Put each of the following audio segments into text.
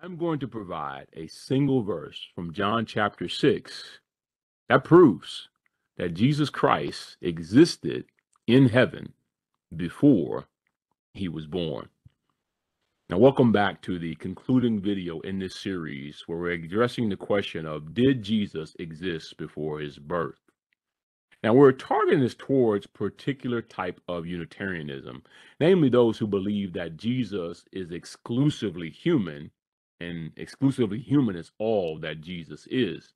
I'm going to provide a single verse from John chapter 6 that proves that Jesus Christ existed in heaven before he was born. Now, welcome back to the concluding video in this series where we're addressing the question of, did Jesus exist before his birth? Now, we're targeting this towards particular type of Unitarianism, namely those who believe that Jesus is exclusively human, and exclusively human is all that Jesus is.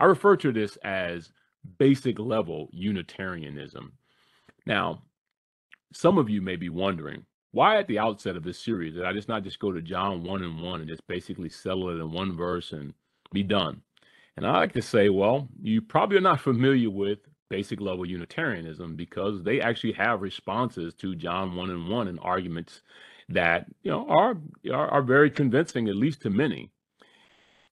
I refer to this as basic level Unitarianism. Now, some of you may be wondering, why at the outset of this series did I just go to John 1 and 1 and just basically settle it in one verse and be done? And I like to say, well, you probably are not familiar with basic level Unitarianism because they actually have responses to John 1 and 1 and arguments that, are very convincing, at least to many.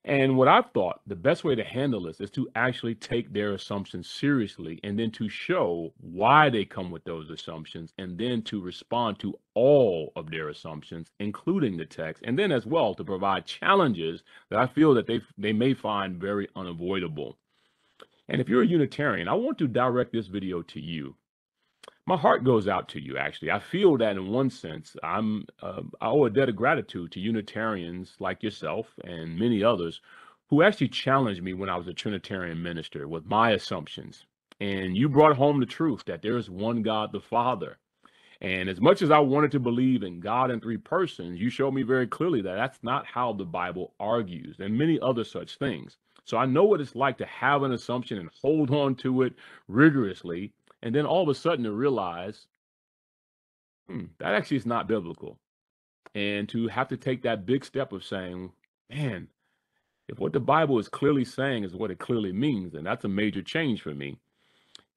And what I've thought the best way to handle this is to actually take their assumptions seriously and then to show why they come with those assumptions and then to respond to all of their assumptions, including the text, and then as well to provide challenges that I feel that they may find very unavoidable. And if you're a Unitarian, I want to direct this video to you. My heart goes out to you, actually. I feel that in one sense, I owe a debt of gratitude to Unitarians like yourself and many others who actually challenged me when I was a Trinitarian minister with my assumptions. And you brought home the truth that there is one God, the Father. And as much as I wanted to believe in God in three persons, you showed me very clearly that that's not how the Bible argues, and many other such things. So I know what it's like to have an assumption and hold on to it rigorously, and then all of a sudden to realize, that actually is not biblical. And to have to take that big step of saying, man, if what the Bible is clearly saying is what it clearly means, then that's a major change for me.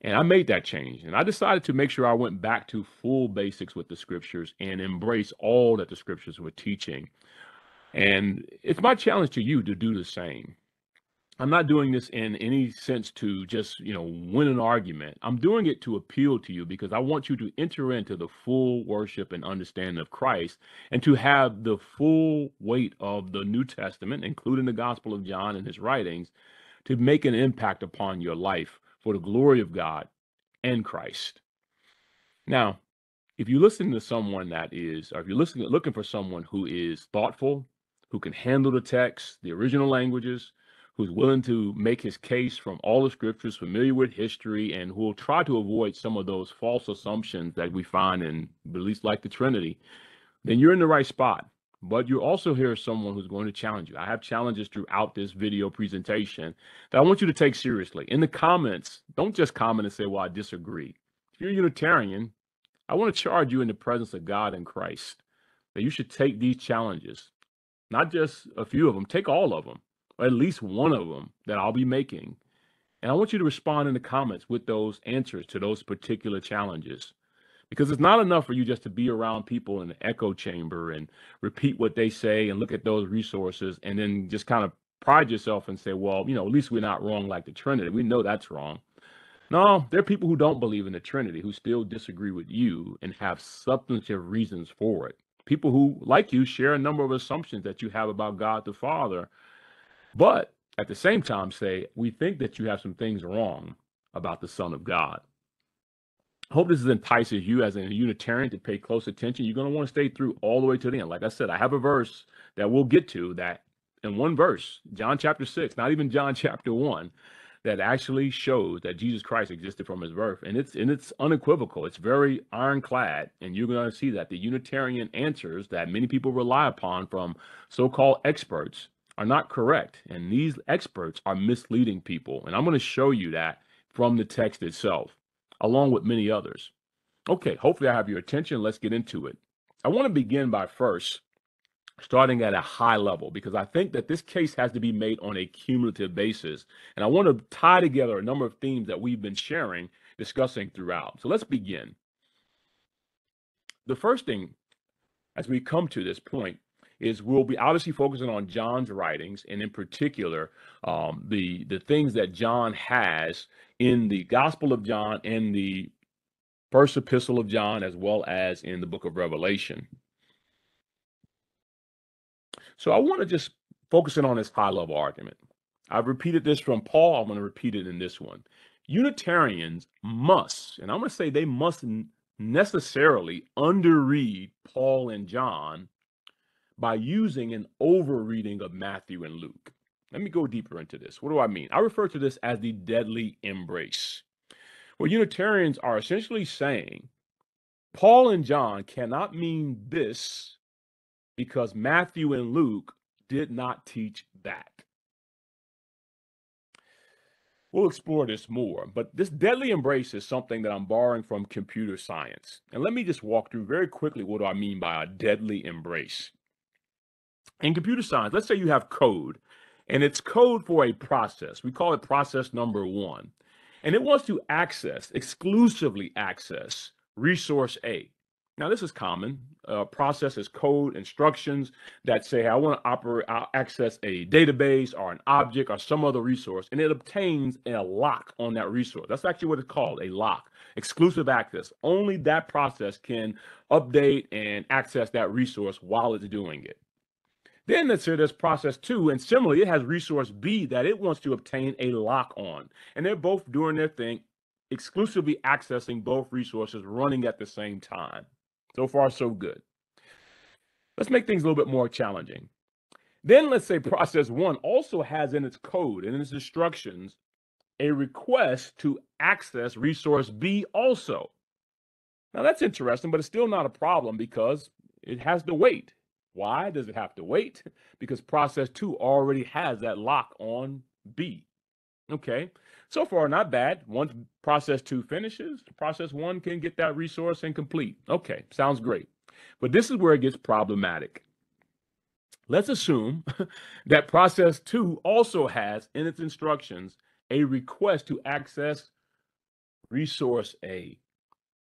And I made that change. And I decided to make sure I went back to full basics with the scriptures and embrace all that the scriptures were teaching. And it's my challenge to you to do the same. I'm not doing this in any sense to just, win an argument. I'm doing it to appeal to you because I want you to enter into the full worship and understanding of Christ and to have the full weight of the New Testament, including the Gospel of John and his writings, to make an impact upon your life for the glory of God and Christ. Now, if you listen to someone that is, or if you're looking for someone who is thoughtful, who can handle the text, the original languages, who's willing to make his case from all the scriptures, familiar with history, and who will try to avoid some of those false assumptions that we find in beliefs like the Trinity, then you're in the right spot. But you also hear someone who's going to challenge you. I have challenges throughout this video presentation that I want you to take seriously. In the comments, don't just comment and say, well, I disagree. If you're a Unitarian, I want to charge you in the presence of God and Christ that you should take these challenges, not just a few of them, take all of them, or at least one of them that I'll be making. And I want you to respond in the comments with those answers to those particular challenges. Because it's not enough for you just to be around people in the echo chamber and repeat what they say and look at those resources and then just kind of pride yourself and say, well, at least we're not wrong like the Trinity. We know that's wrong. No, there are people who don't believe in the Trinity who still disagree with you and have substantive reasons for it. People who, like you, share a number of assumptions that you have about God the Father, but at the same time say, we think that you have some things wrong about the Son of God. I hope this entices you as a Unitarian to pay close attention. You're going to want to stay through all the way to the end. Like I said, I have a verse that we'll get to that in one verse, John chapter 6, not even John chapter 1, that actually shows that Jesus Christ existed from his birth. And it's unequivocal. It's very ironclad. And you're going to see that the Unitarian answers that many people rely upon from so-called experts are not correct. And these experts are misleading people. And I'm going to show you that from the text itself, along with many others. Okay, hopefully I have your attention. Let's get into it. I want to begin by first starting at a high level because I think that this case has to be made on a cumulative basis. And I want to tie together a number of themes that we've been sharing, discussing throughout. So let's begin. The first thing, as we come to this point, is we'll be obviously focusing on John's writings, and in particular, the things that John has in the Gospel of John and the first epistle of John, as well as in the book of Revelation. So I want to just focus in on this high-level argument. I've repeated this from Paul. I'm going to repeat it in this one. Unitarians must, and I'm going to say they must necessarily underread Paul and John by using an overreading of Matthew and Luke. Let me go deeper into this. What do I mean? I refer to this as the deadly embrace. Well, Unitarians are essentially saying Paul and John cannot mean this because Matthew and Luke did not teach that. We'll explore this more, but this deadly embrace is something that I'm borrowing from computer science. And let me just walk through very quickly what do I mean by a deadly embrace. In computer science, let's say you have code, and it's code for a process. We call it process number 1. And it wants to exclusively access resource A. Now, this is common. Process is code instructions that say, hey, I want to access a database or an object or some other resource, and it obtains a lock on that resource. That's actually what it's called, a lock, exclusive access. Only that process can update and access that resource while it's doing it. Then let's say there's process 2, and similarly, it has resource B that it wants to obtain a lock on. And they're both doing their thing, exclusively accessing both resources running at the same time. So far, so good. Let's make things a little bit more challenging. Then let's say process 1 also has in its code and in its instructions a request to access resource B also. Now that's interesting, but it's still not a problem because it has to wait. Why does it have to wait? Because process 2 already has that lock on B. Okay, so far not bad. Once process 2 finishes, process 1 can get that resource and complete. Okay, sounds great. But this is where it gets problematic. Let's assume that process 2 also has in its instructions a request to access resource A.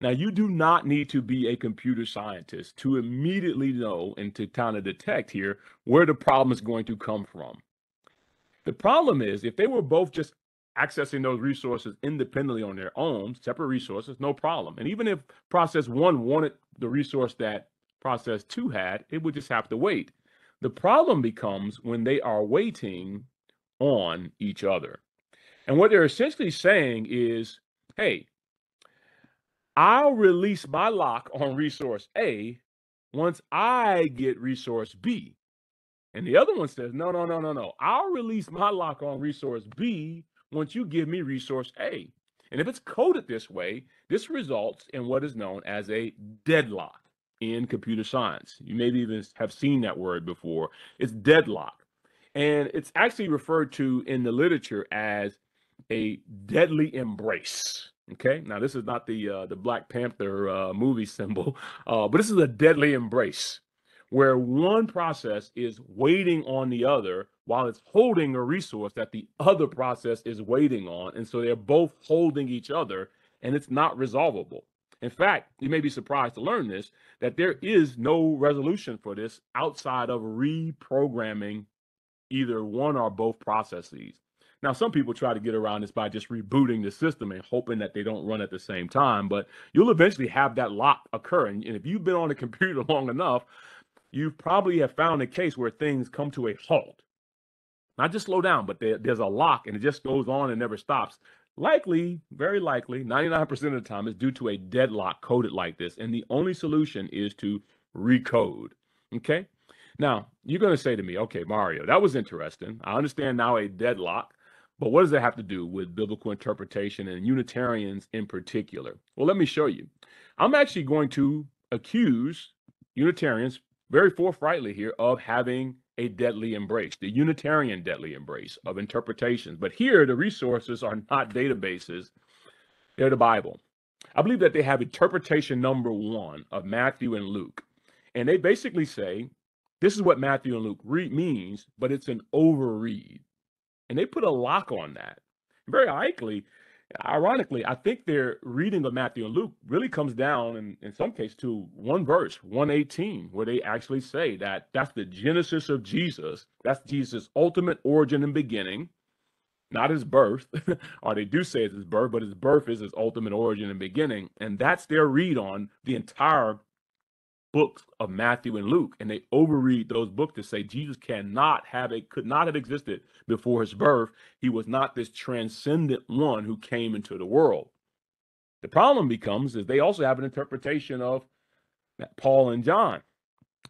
Now, you do not need to be a computer scientist to immediately know and to kind of detect here where the problem is going to come from. The problem is if they were both just accessing those resources independently on their own, separate resources, no problem. And even if process 1 wanted the resource that process 2 had, it would just have to wait. The problem becomes when they are waiting on each other. And what they're essentially saying is, hey, I'll release my lock on resource A once I get resource B. And the other one says, no. I'll release my lock on resource B once you give me resource A. And if it's coded this way, this results in what is known as a deadlock in computer science. You maybe even have seen that word before. It's deadlock. And it's actually referred to in the literature as a deadly embrace. Okay, now this is not the Black Panther movie symbol, but this is a deadly embrace where one process is waiting on the other while it's holding a resource that the other process is waiting on. And so they're both holding each other and it's not resolvable. In fact, you may be surprised to learn this, that there is no resolution for this outside of reprogramming either one or both processes. Now, some people try to get around this by just rebooting the system and hoping that they don't run at the same time, but you'll eventually have that lock occur. And if you've been on a computer long enough, you probably have found a case where things come to a halt. Not just slow down, but there's a lock and it just goes on and never stops. Likely, very likely, 99% of the time is due to a deadlock coded like this. And the only solution is to recode. Okay. Now, you're going to say to me, okay, Mario, that was interesting. I understand now a deadlock. But what does that have to do with biblical interpretation and Unitarians in particular? Well, let me show you. I'm actually going to accuse Unitarians very forthrightly here of having a deadly embrace, the Unitarian deadly embrace of interpretations. But here, the resources are not databases, they're the Bible. I believe that they have interpretation number 1 of Matthew and Luke. And they basically say, this is what Matthew and Luke means, but it's an overread. And they put a lock on that. Very ironically, I think their reading of Matthew and Luke really comes down in some cases to one verse, 118, where they actually say that that's the genesis of Jesus. That's Jesus' ultimate origin and beginning, not his birth. Or they do say it's his birth, but his birth is his ultimate origin and beginning. And that's their read on the entire books of Matthew and Luke, and they overread those books to say Jesus could not have existed before his birth. He was not this transcendent one who came into the world. The problem becomes is they also have an interpretation of Paul and John.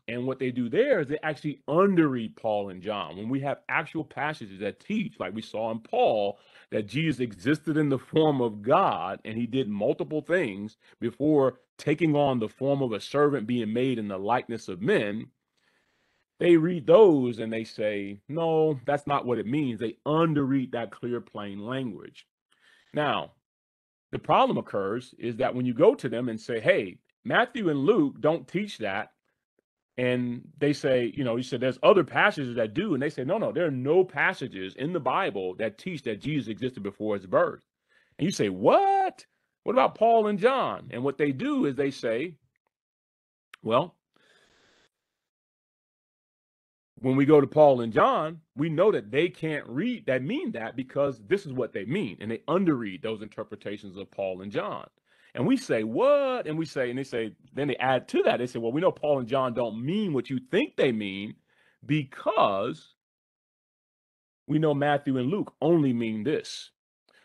And what they do there is they actually underread Paul and John. When we have actual passages that teach, like we saw in Paul, that Jesus existed in the form of God and he did multiple things before taking on the form of a servant, being made in the likeness of men, they read those and they say, no, that's not what it means. They underread that clear, plain language. Now, the problem occurs is that when you go to them and say, hey, Matthew and Luke don't teach that, and they say, you said there's other passages that do, and they say, no, there are no passages in the Bible that teach that Jesus existed before his birth. And you say, what? What about Paul and John? And what they do is they say, well, when we go to Paul and John, we know that they can't mean that because this is what they mean. And they underread those interpretations of Paul and John. And we say, what? And they say, then they add to that. They say, well, we know Paul and John don't mean what you think they mean because we know Matthew and Luke only mean this.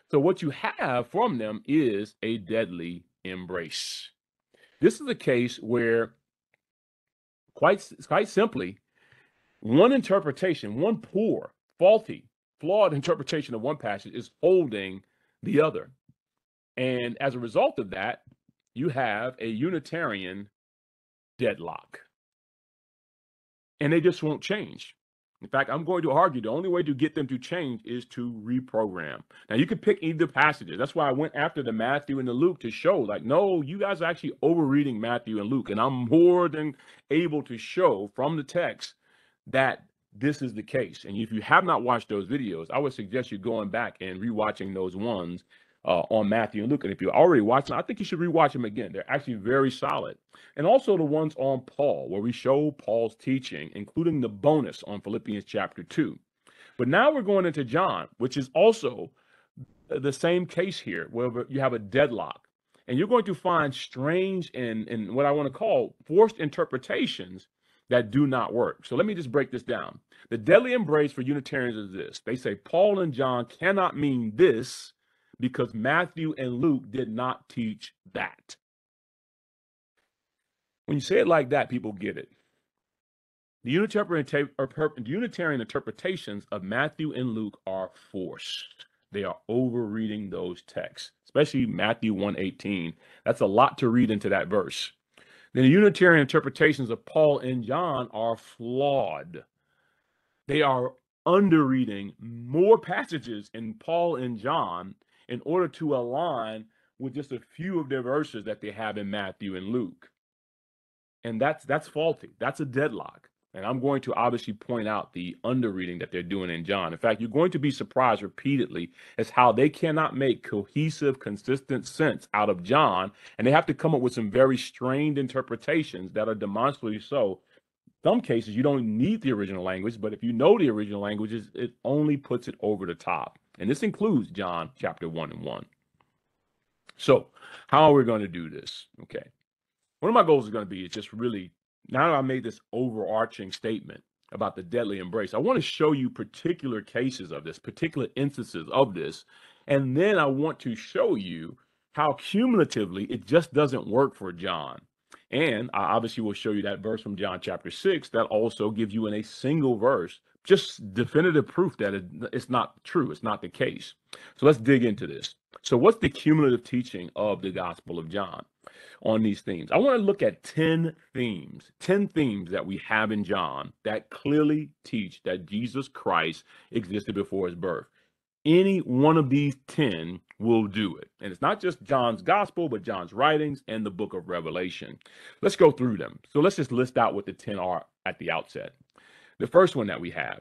So what you have from them is a deadly embrace. This is a case where, quite simply, one interpretation, one poor, faulty, flawed interpretation of one passage is holding the other. And as a result of that, you have a Unitarian deadlock. And they just won't change. In fact, I'm going to argue the only way to get them to change is to reprogram. Now, you could pick either passages. That's why I went after the Matthew and the Luke to show, like, no, you guys are actually overreading Matthew and Luke. And I'm more than able to show from the text that this is the case. And if you have not watched those videos, I would suggest you going back and rewatching those ones on Matthew and Luke. And if you already watched them, I think you should rewatch them again. They're actually very solid. And also the ones on Paul, where we show Paul's teaching, including the bonus on Philippians chapter 2. But now we're going into John, which is also the same case here, where you have a deadlock. And you're going to find strange and what I want to call forced interpretations that do not work. So let me just break this down. The deadly embrace for Unitarians is this. They say Paul and John cannot mean this because Matthew and Luke did not teach that. When you say it like that, people get it. The Unitarian interpretations of Matthew and Luke are forced. They are overreading those texts, especially Matthew 1:18. That's a lot to read into that verse. Then the Unitarian interpretations of Paul and John are flawed. They are underreading more passages in Paul and John in order to align with just a few of their verses that they have in Matthew and Luke. And that's faulty. That's a deadlock. And I'm going to obviously point out the underreading that they're doing in John. In fact, you're going to be surprised repeatedly as how they cannot make cohesive, consistent sense out of John. And they have to come up with some very strained interpretations that are demonstrably so. Some cases, you don't need the original language, but if you know the original languages, it only puts it over the top. And this includes John chapter 1 and 1. So how are we going to do this? Okay. One of my goals is going to be just really, now that I made this overarching statement about the deadly embrace, I want to show you particular cases of this, particular instances of this. And then I want to show you how cumulatively it just doesn't work for John. And I obviously will show you that verse from John chapter 6 that also gives you in a single verse just definitive proof that it's not true. It's not the case. So let's dig into this. So what's the cumulative teaching of the Gospel of John on these themes? I want to look at 10 themes that we have in John that clearly teach that Jesus Christ existed before his birth. Any one of these 10 will do it. And it's not just John's gospel, but John's writings and the book of Revelation. Let's go through them. So let's just list out what the 10 are at the outset. The first one that we have,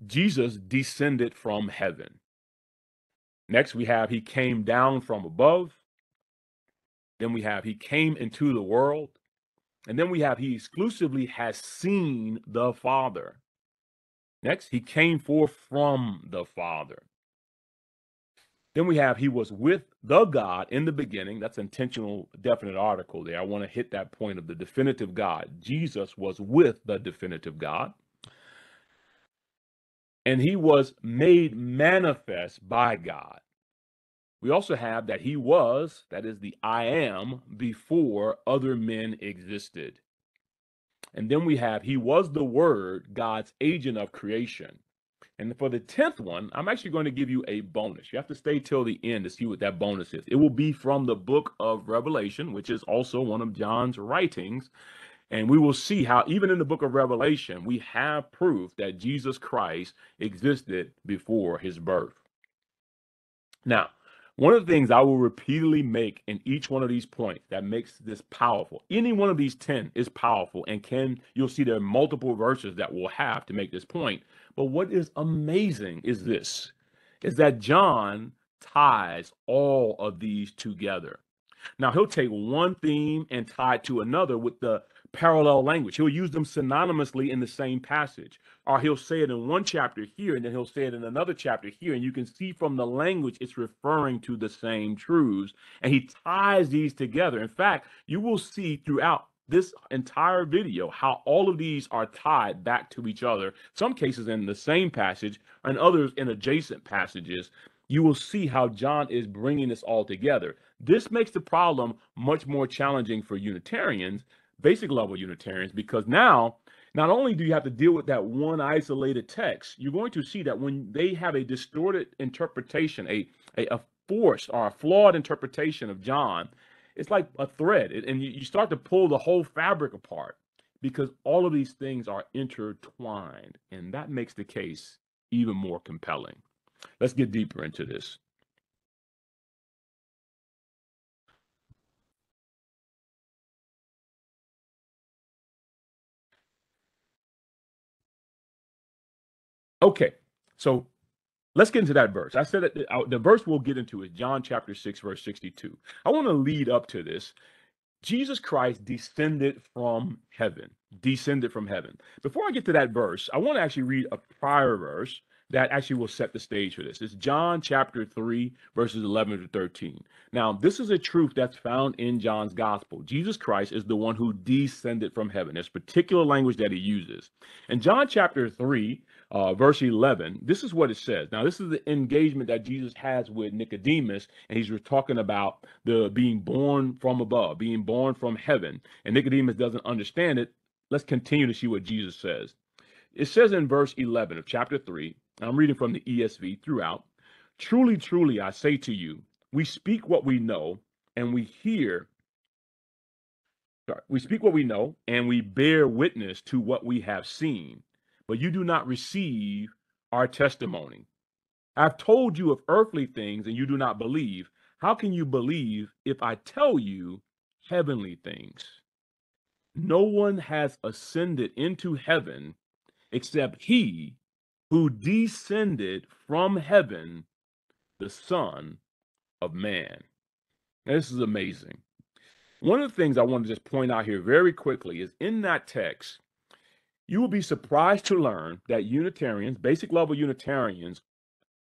Jesus descended from heaven. Next, we have he came down from above. Then we have he came into the world. And then we have he exclusively has seen the Father. Next, he came forth from the Father. Then we have he was with the God in the beginning. That's intentional, definite article there. I want to hit that point of the definitive God. Jesus was with the definitive God. And he was made manifest by God. We also have that he was, that is the I am, before other men existed. And then we have he was the Word, God's agent of creation. And for the 10th one, I'm actually going to give you a bonus. You have to stay till the end to see what that bonus is. It will be from the book of Revelation, which is also one of John's writings. And we will see how, even in the book of Revelation, we have proof that Jesus Christ existed before his birth. Now, one of the things I will repeatedly make in each one of these points that makes this powerful, any one of these 10 is powerful, and you'll see there are multiple verses that we'll have to make this point. But what is amazing is this, is that John ties all of these together. Now, he'll take one theme and tie it to another with the parallel language. He'll use them synonymously in the same passage. Or he'll say it in one chapter here, and then he'll say it in another chapter here. And you can see from the language, it's referring to the same truths. And he ties these together. In fact, you will see throughout this entire video how all of these are tied back to each other, some cases in the same passage and others in adjacent passages. You will see how John is bringing this all together. This makes the problem much more challenging for Unitarians, basic level Unitarians, because now, not only do you have to deal with that one isolated text, you're going to see that when they have a distorted interpretation, a forced or a flawed interpretation of John, it's like a thread, and you start to pull the whole fabric apart because all of these things are intertwined, and that makes the case even more compelling. Let's get deeper into this. Okay, so let's get into that verse. I said that the verse we'll get into is John chapter 6, verse 62. I want to lead up to this. Jesus Christ descended from heaven. Descended from heaven. Before I get to that verse, I want to actually read a prior verse that actually will set the stage for this. It's John chapter 3, verses 11 to 13. Now, this is a truth that's found in John's gospel. Jesus Christ is the one who descended from heaven. There's particular language that he uses. In John chapter 3, verse 11, this is what it says. Now, this is the engagement that Jesus has with Nicodemus, and he's talking about the being born from above, being born from heaven. And Nicodemus doesn't understand it. Let's continue to see what Jesus says. It says in verse 11 of chapter 3, I'm reading from the ESV throughout, truly, truly, I say to you, we speak what we know, and we speak what we know, and we bear witness to what we have seen, but you do not receive our testimony. I've told you of earthly things, and you do not believe. How can you believe if I tell you heavenly things? No one has ascended into heaven except he who descended from heaven, the Son of Man. Now, this is amazing. One of the things I want to just point out here very quickly is in that text, you will be surprised to learn that Unitarians, basic level Unitarians,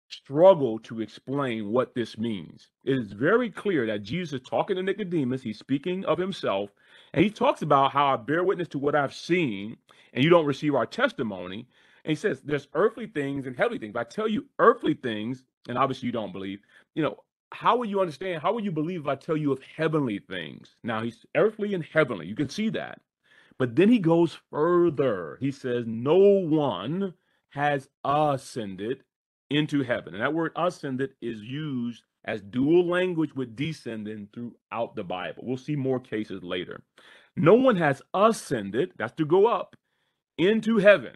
struggle to explain what this means. It is very clear that Jesus is talking to Nicodemus. He's speaking of himself, and he talks about how I bear witness to what I've seen, and you don't receive our testimony. And he says there's earthly things and heavenly things. If I tell you earthly things, and obviously you don't believe, how will you understand? How will you believe if I tell you of heavenly things? Now, he's earthly and heavenly. You can see that. But then he goes further. He says, no one has ascended into heaven. And that word ascended is used as dual language with descending throughout the Bible. We'll see more cases later. No one has ascended, that's to go up, into heaven.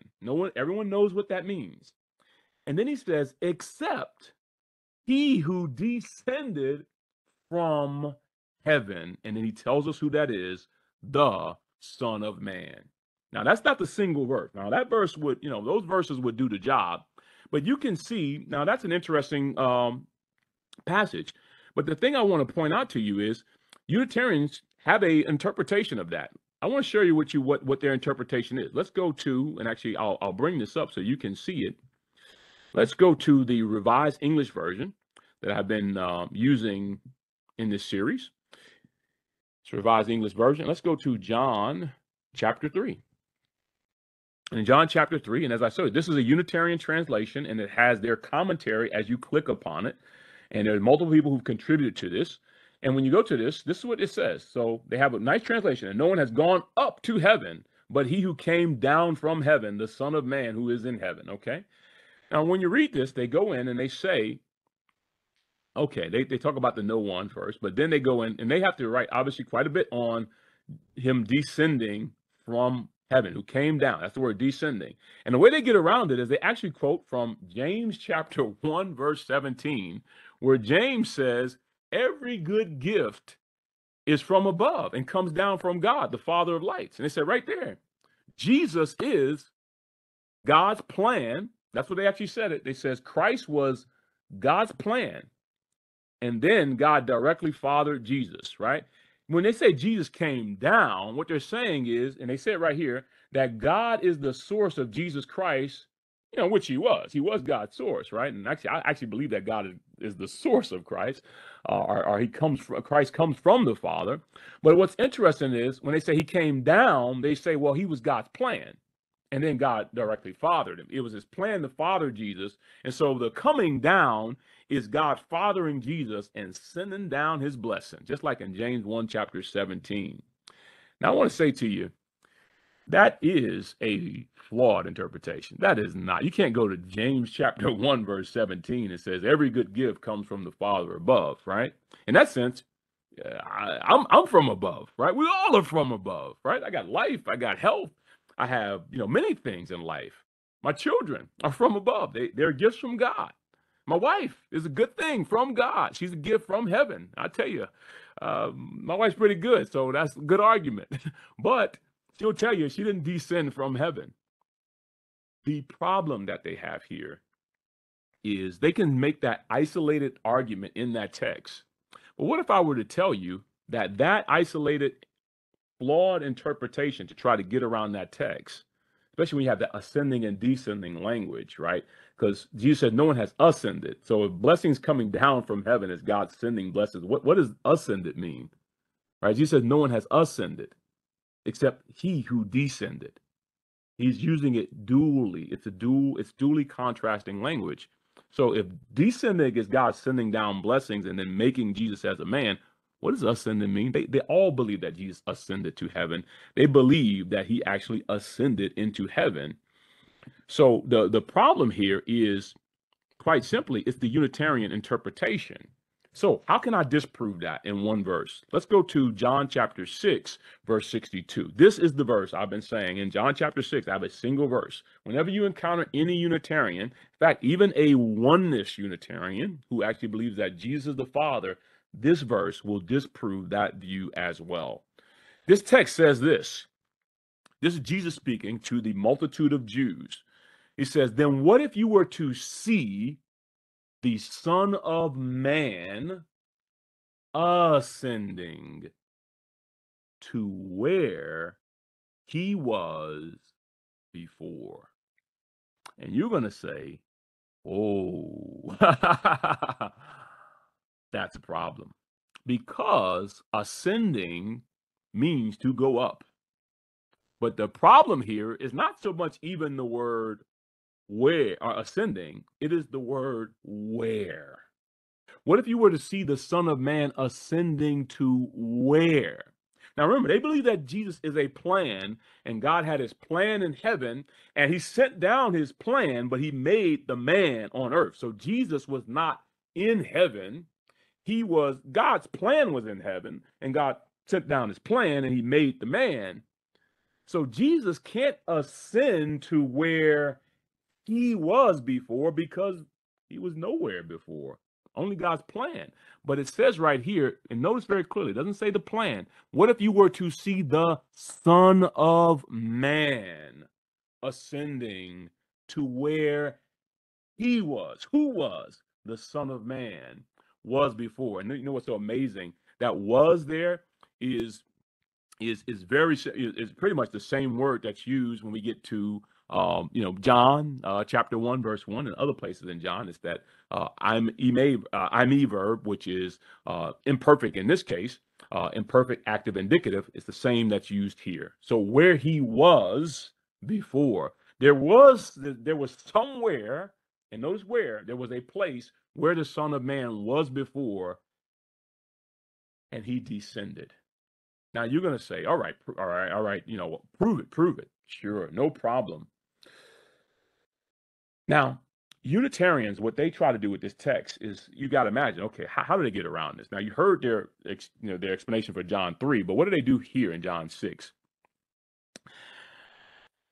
Everyone knows what that means. And then he says, except he who descended from heaven. And then he tells us who that is, the Son of Man. Now, that's not the single verse. Now, that verse would, those verses would do the job. But you can see, now that's an interesting passage. But the thing I want to point out to you is Unitarians have an interpretation of that. I want to share you what their interpretation is. Let's go to, and actually I'll bring this up so you can see it. Let's go to the Revised English Version. that I've been using in this series. It's Revised English Version. Let's go to John chapter 3. In John chapter 3, and as I said, this is a Unitarian translation, and it has their commentary as you click upon it. And there are multiple people who've contributed to this. And when you go to this is what it says. So they have a nice translation. And no one has gone up to heaven, but he who came down from heaven, the Son of Man who is in heaven. Okay. Now, when you read this, they go in and they say, okay, they talk about the no one first, but then they go in and they have to write obviously quite a bit on him descending from heaven, who came down. That's the word descending. And the way they get around it is they actually quote from James chapter 1, verse 17, where James says, every good gift is from above and comes down from God, the Father of lights. And they said right there, Jesus is God's plan. That's what they actually said it. They says Christ was God's plan. And then God directly fathered Jesus, right? When they say Jesus came down, what they're saying is, and they say it right here, that God is the source of Jesus Christ, which he was. He was God's source, right? And actually, I actually believe that God is the source of Christ, or Christ comes from the Father. But what's interesting is when they say he came down, they say, well, he was God's plan. And then God directly fathered him. It was his plan to father Jesus. And so the coming down is God fathering Jesus and sending down his blessing, just like in James 1, chapter 17. Now, I want to say to you, that is a flawed interpretation. That is not. You can't go to James chapter 1, verse 17. It says, every good gift comes from the Father above, right? In that sense, I'm from above, right? We all are from above, right? I got life. I got health. I have, many things in life. My children are from above. They're gifts from God. My wife is a good thing from God. She's a gift from heaven. I tell you, my wife's pretty good, so that's a good argument. But she'll tell you she didn't descend from heaven. The problem that they have here is they can make that isolated argument in that text. But what if I were to tell you that isolated flawed interpretation to try to get around that text, especially when you have that ascending and descending language, right? Because Jesus said no one has ascended. So if blessings coming down from heaven is God sending blessings, what does ascended mean? Right? Jesus said no one has ascended except he who descended. He's using it dually. It's dually contrasting language. So if descending is God sending down blessings and then making Jesus as a man, what does ascending mean? They all believe that Jesus ascended to heaven. They believe that he actually ascended into heaven. So the problem here is, quite simply, it's the Unitarian interpretation. So how can I disprove that in one verse? Let's go to John chapter 6, verse 62. This is the verse I've been saying. In John chapter 6, I have a single verse. Whenever you encounter any Unitarian, in fact, even a oneness Unitarian who actually believes that Jesus is the Father, this verse will disprove that view as well. This text says this. This is Jesus speaking to the multitude of Jews. He says, then what if you were to see the Son of Man ascending to where he was before? And you're going to say, oh, that's a problem. Because ascending means to go up. But the problem here is not so much even the word where, or ascending, it is the word where. What if you were to see the Son of Man ascending to where? Now remember, they believe that Jesus is a plan, and God had his plan in heaven, and he sent down his plan, but he made the man on earth. So Jesus was not in heaven. God's plan was in heaven, and God sent down his plan, and he made the man. So Jesus can't ascend to where he was before because he was nowhere before. Only God's plan. But it says right here, and notice very clearly, it doesn't say the plan. What if you were to see the Son of Man ascending to where he was? Who was the Son of Man was before? And you know what's so amazing? That was there is pretty much the same word that's used when we get to John chapter 1, verse 1, and other places in John is that I'm verb, which is imperfect in this case, imperfect active indicative, is the same that's used here. So where he was before, there was somewhere, and notice where, there was a place where the Son of Man was before, and he descended. Now you're going to say, all right, prove it. Sure, no problem. Now, Unitarians, what they try to do with this text is, you got to imagine, okay, how do they get around this? Now, you heard their explanation for John 3, but what do they do here in John 6?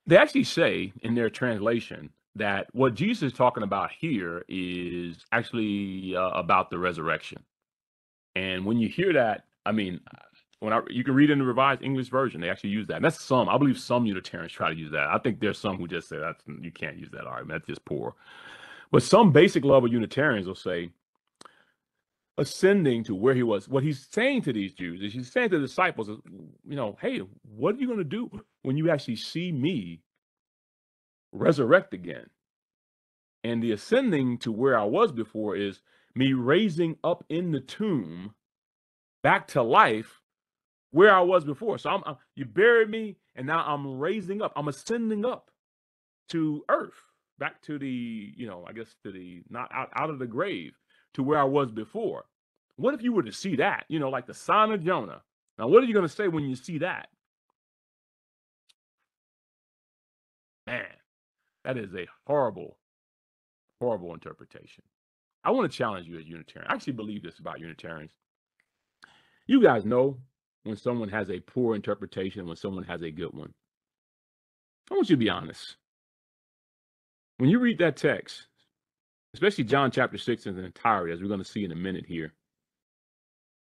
They actually say in their translation that what Jesus is talking about here is actually about the resurrection. And when you hear that, I mean, you can read in the Revised English Version, they actually use that. And that's I believe some Unitarians try to use that. I think there's some who just say you can't use that argument. That's just poor. But some basic level Unitarians will say, ascending to where he was. What he's saying to these Jews is, he's saying to the disciples, hey, what are you going to do when you actually see me resurrect again? And the ascending to where I was before is me raising up in the tomb back to life where I was before. So you buried me, and now I'm raising up. I'm ascending up to earth, back to the, I guess to the, not out of the grave, to where I was before. What if you were to see that, like the sign of Jonah? Now, what are you going to say when you see that? Man, that is a horrible, horrible interpretation. I want to challenge you as Unitarian. I actually believe this about Unitarians. You guys know when someone has a poor interpretation, when someone has a good one. I want you to be honest. When you read that text, especially John chapter 6 in its entirety, as we're going to see in a minute here,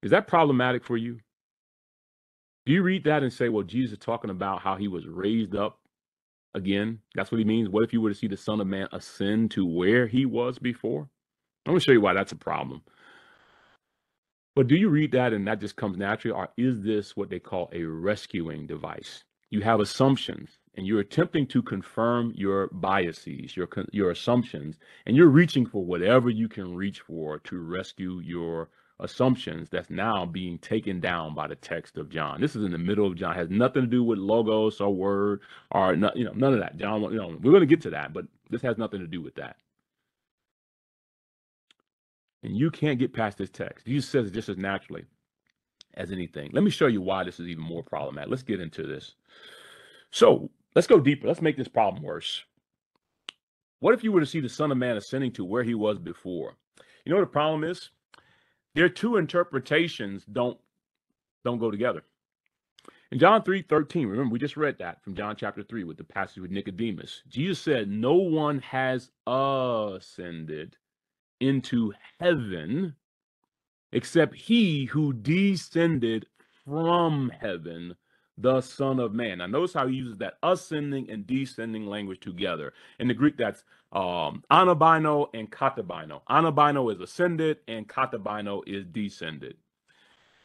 is that problematic for you? Do you read that and say, well, Jesus is talking about how he was raised up again? That's what he means. What if you were to see the Son of Man ascend to where he was before? I'm going to show you why that's a problem. But do you read that and that just comes naturally? Or is this what they call a rescuing device? You have assumptions and you're attempting to confirm your biases, your assumptions, and you're reaching for whatever you can reach for to rescue your assumptions that's now being taken down by the text of John. This is in the middle of John. It has nothing to do with logos or word or none of that. John, we're going to get to that, but this has nothing to do with that. And you can't get past this text. Jesus says it just as naturally as anything. Let me show you why this is even more problematic. Let's get into this. So let's go deeper. Let's make this problem worse. What if you were to see the Son of Man ascending to where he was before? You know what the problem is? Their two interpretations don't go together. In John 3:13, remember, we just read that from John chapter 3 with the passage with Nicodemus. Jesus said, no one has ascended into heaven except he who descended from heaven, the Son of Man. Now notice how he uses that ascending and descending language together. In the Greek, that's anabino and katabino. Anabino is ascended and katabino is descended.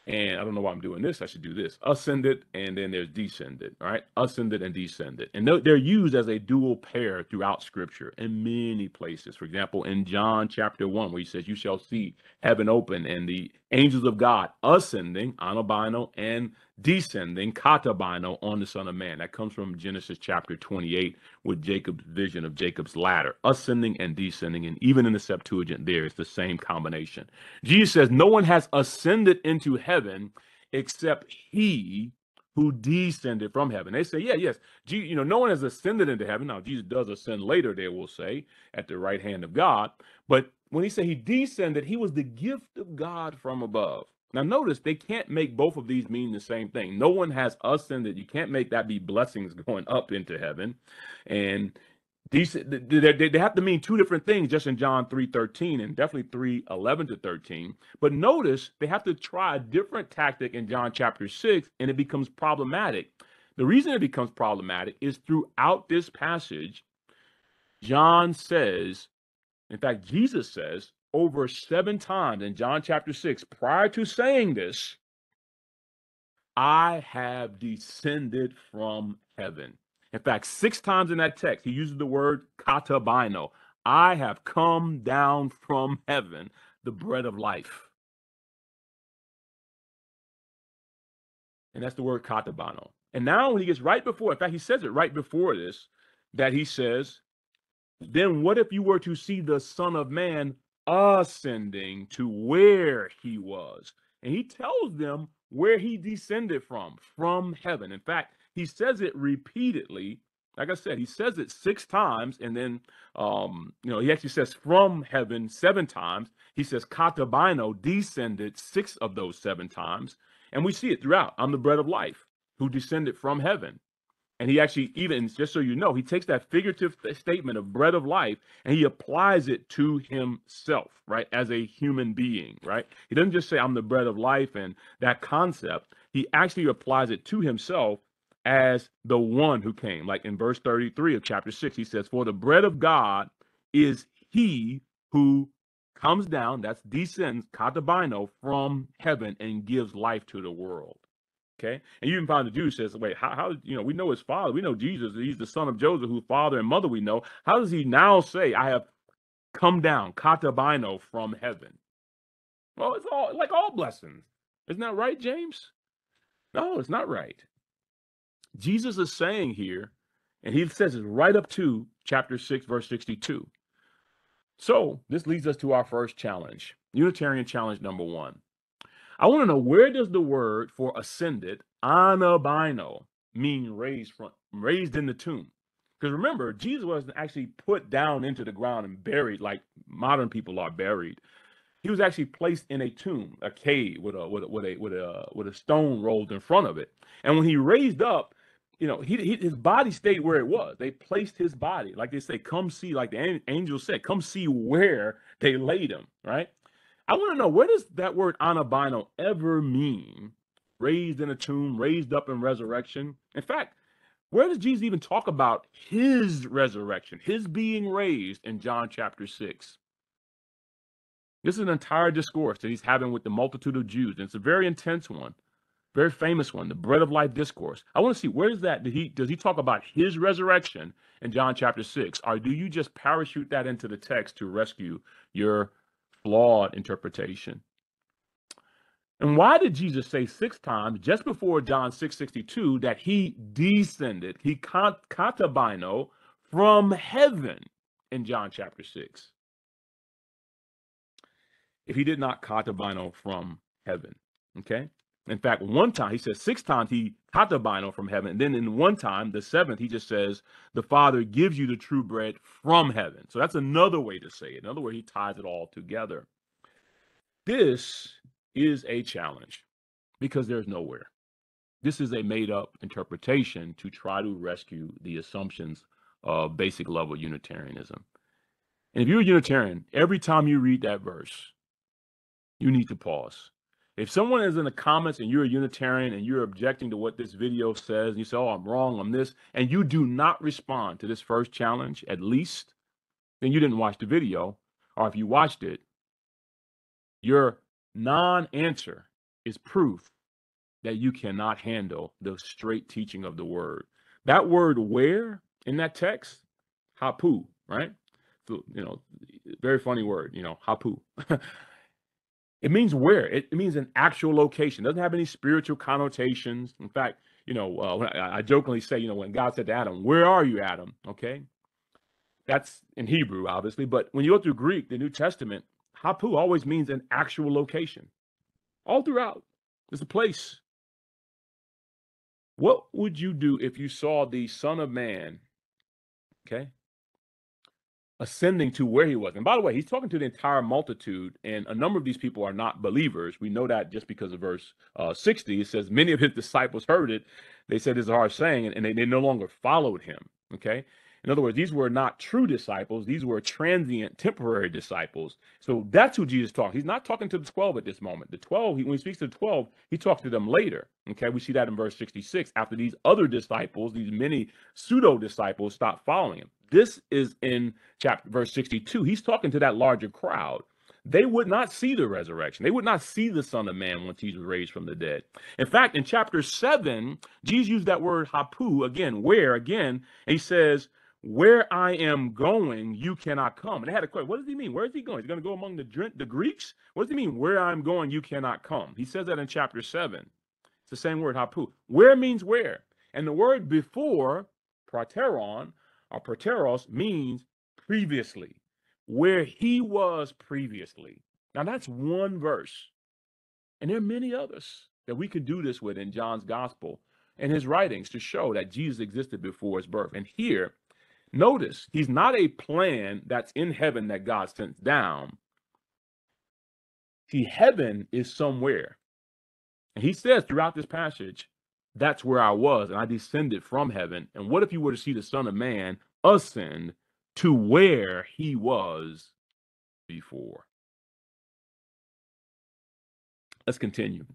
And I don't know why I'm doing this. I should do this. Ascended, and then there's descended. All right, ascended and descended. And they're used as a dual pair throughout Scripture in many places. For example, in John chapter 1, where he says, you shall see heaven open and the angels of God ascending, anabino, and descending, katabino, on the Son of Man. That comes from Genesis chapter 28 with Jacob's vision of Jacob's ladder, ascending and descending. And even in the Septuagint, there is the same combination. Jesus says, no one has ascended into heaven except he who descended from heaven. They say, yes, no one has ascended into heaven. Now, Jesus does ascend later, they will say, at the right hand of God. But when he said he descended, he was the gift of God from above. Now, notice they can't make both of these mean the same thing. No one has ascended. You can't make that be blessings going up into heaven. And they have to mean two different things just in John 3:13 and definitely 3:11 to 13. But notice they have to try a different tactic in John chapter 6, and it becomes problematic. The reason it becomes problematic is throughout this passage, John says, in fact, Jesus says over 7 times in John chapter 6, prior to saying this, I have descended from heaven. In fact, 6 times in that text, he uses the word katabino. I have come down from heaven, the bread of life. And that's the word katabano. And now when he gets right before, in fact, he says it right before this, that he says, then what if you were to see the Son of Man ascending to where he was? And he tells them where he descended from heaven. In fact, he says it repeatedly. Like I said, he says it 6 times, and then he actually says from heaven 7 times. He says katabino descended 6 of those 7 times, and we see it throughout. I'm the bread of life who descended from heaven. And he actually, even just so you know, he takes that figurative statement of bread of life and he applies it to himself, right? As a human being, right? He doesn't just say, I'm the bread of life and that concept. He actually applies it to himself as the one who came. Like in verse 33 of chapter 6, he says, for the bread of God is he who comes down, that's descends, katabino, from heaven and gives life to the world. Okay, and you even find the Jew says, wait, how we know his father, we know Jesus, he's the son of Joseph, whose father and mother we know. How does he now say, I have come down, katabino, from heaven? Well, it's all like all blessings. Isn't that right, James? No, it's not right. Jesus is saying here, and he says it right up to chapter 6, verse 62. So this leads us to our first challenge, Unitarian challenge number 1. I want to know, where does the word for ascended, anabino, mean raised in the tomb? Because remember, Jesus wasn't actually put down into the ground and buried like modern people are buried. He was actually placed in a tomb, a cave with a stone rolled in front of it. And when he raised up, his body stayed where it was. They placed his body, like they say, come see, like the angel said, come see where they laid him, right? I want to know, where does that word anabino ever mean? Raised in a tomb, raised up in resurrection. In fact, where does Jesus even talk about his resurrection, his being raised in John chapter 6? This is an entire discourse that he's having with the multitude of Jews. And it's a very intense one, very famous one, the bread of life discourse. I want to see, where is that? Does he talk about his resurrection in John chapter 6? Or do you just parachute that into the text to rescue your flawed interpretation? And why did Jesus say 6 times just before John 6:62 that he descended, he katabino, from heaven in John chapter 6? If he did not katabino from heaven, okay? In fact, one time, he says 6 times he katabino from heaven, and then in one time, the 7th, he just says, the Father gives you the true bread from heaven. So that's another way to say it. In other words, he ties it all together. This is a challenge because there's nowhere. This is a made-up interpretation to try to rescue the assumptions of basic level Unitarianism. And if you're a Unitarian, every time you read that verse, you need to pause. If someone is in the comments and you're a Unitarian and you're objecting to what this video says, and you say, oh, I'm wrong on this, and you do not respond to this first challenge, at least, then you didn't watch the video. Or if you watched it, your non-answer is proof that you cannot handle the straight teaching of the word. That word where in that text, hapu, right? So, very funny word, hapu. It means where. It means an actual location. It doesn't have any spiritual connotations. In fact, I jokingly say, when God said to Adam, where are you, Adam? Okay. That's in Hebrew, obviously. But when you go through Greek, the New Testament, hapu always means an actual location. All throughout. It's a place. What would you do if you saw the Son of Man, okay, ascending to where he was? And by the way, he's talking to the entire multitude, and a number of these people are not believers. We know that just because of verse 60. It says, many of his disciples heard it. They said, it's a hard saying, and they no longer followed him, okay? In other words, these were not true disciples. These were transient, temporary disciples. So that's who Jesus talks. He's not talking to the 12 at this moment. The 12, when he speaks to the 12, he talks to them later. Okay, we see that in verse 66. After these other disciples, these many pseudo-disciples stopped following him. This is in verse 62. He's talking to that larger crowd. they would not see the resurrection. They would not see the Son of Man once he's raised from the dead. In fact, in chapter 7, Jesus used that word hapu again, where again, and he says, where I am going, you cannot come. And they had a question, what does he mean? Where is he going? He's going to go among the Greeks? What does he mean, where I'm going, you cannot come? He says that in chapter 7. It's the same word, hapu. Where means where. And the word before, prateron, or prateros, means previously, where he was previously. Now that's one verse. And there are many others that we could do this with in John's gospel and his writings to show that Jesus existed before his birth. And here, notice, he's not a plan that's in heaven that God sent down. See, heaven is somewhere. And he says throughout this passage, that's where I was, and I descended from heaven. And what if you were to see the Son of Man ascend to where he was before? Let's continue.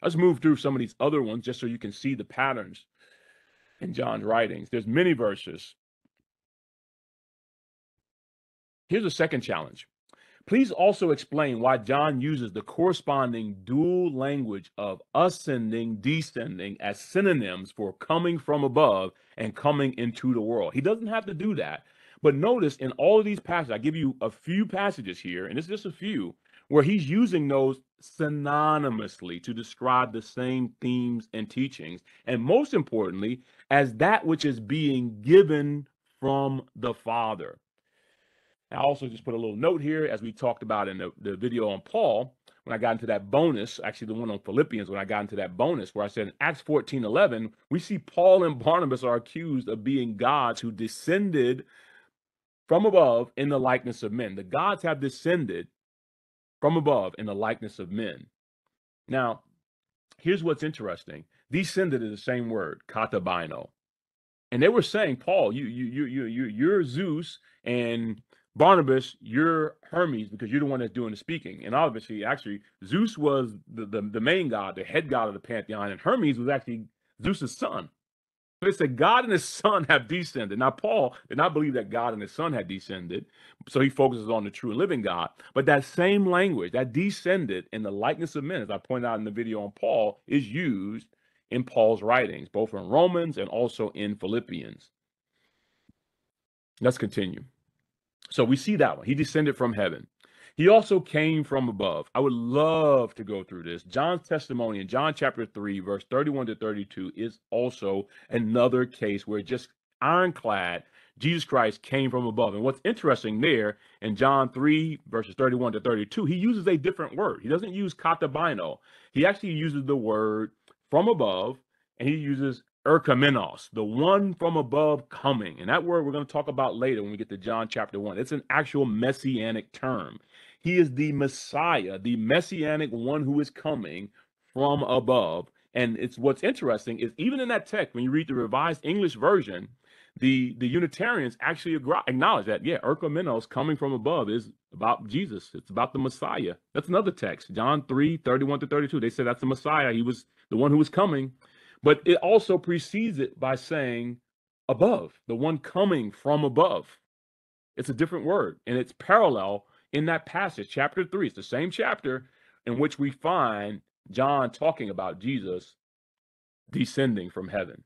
Let's move through some of these other ones just so you can see the patterns in John's writings. There's many verses. Here's a second challenge. Please also explain why John uses the corresponding dual language of ascending, descending as synonyms for coming from above and coming into the world. He doesn't have to do that. But notice in all of these passages, I give you a few passages here, and it's just a few, where he's using those synonymously to describe the same themes and teachings. And most importantly, as that which is being given from the Father. I also just put a little note here, as we talked about in the video on Paul, when I got into that bonus, actually the one on Philippians, when I got into that bonus, where I said in Acts 14:11, we see Paul and Barnabas are accused of being gods who descended from above in the likeness of men. The gods have descended from above in the likeness of men. Now, here's what's interesting. Descended is the same word, katabino. And they were saying, Paul, you're Zeus, and Barnabas, you're Hermes, because you're the one that's doing the speaking. And obviously, actually, Zeus was the main god, the head god of the pantheon, and Hermes was actually Zeus's son. So they said God and his son have descended. Now, Paul did not believe that God and his son had descended, so he focuses on the true and living God. But that same language, that descended in the likeness of men, as I pointed out in the video on Paul, is used in Paul's writings, both in Romans and also in Philippians. Let's continue. So we see that one. He descended from heaven. He also came from above. I would love to go through this. John's testimony in John chapter 3, verse 31 to 32 is also another case where just ironclad, Jesus Christ came from above. And what's interesting there in John 3, verses 31 to 32, he uses a different word. He doesn't use katabino. He actually uses the word from above, and he uses erchamenos, the one from above coming. And that word we're going to talk about later when we get to John chapter 1. It's an actual messianic term. He is the Messiah, the messianic one who is coming from above. And it's what's interesting is even in that text, when you read the Revised English Version, the Unitarians actually acknowledge that, yeah, erchamenos, coming from above, is about Jesus. It's about the Messiah. That's another text, John 3, 31 to 32. They said that's the Messiah. He was the one who was coming. But it also precedes it by saying above, the one coming from above. It's a different word, and it's parallel in that passage, chapter 3. It's the same chapter in which we find John talking about Jesus descending from heaven.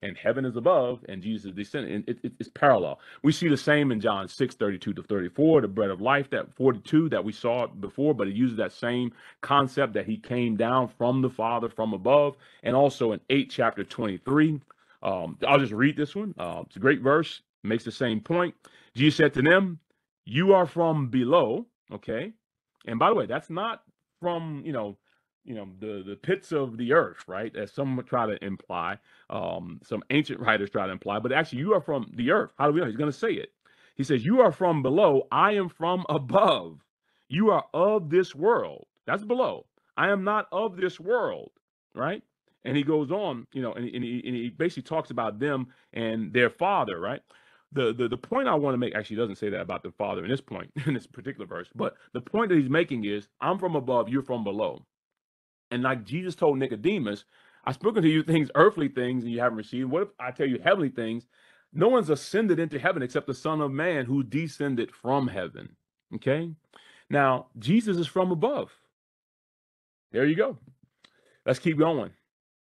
And heaven is above, and Jesus is descending. It's parallel. We see the same in John 6, 32 to 34, the bread of life, that 42 that we saw before, but it uses that same concept that he came down from the Father from above. And also in 8, chapter 23. I'll just read this one. It's a great verse. It makes the same point. Jesus said to them, you are from below, okay? And by the way, that's not from, the pits of the earth, right? As some try to imply, some ancient writers try to imply, but actually you are from the earth. How do we know? He's going to say it. He says, you are from below. I am from above. You are of this world. That's below. I am not of this world, right? And he goes on, and he basically talks about them and their father, right? The point I want to make actually doesn't say that about the Father in this point, in this particular verse, but the point that he's making is, I'm from above, you're from below. And like Jesus told Nicodemus, I've spoken to you things, earthly things, and you haven't received. What if I tell you heavenly things? No one's ascended into heaven except the Son of Man who descended from heaven. Okay? Now, Jesus is from above. There you go. Let's keep going.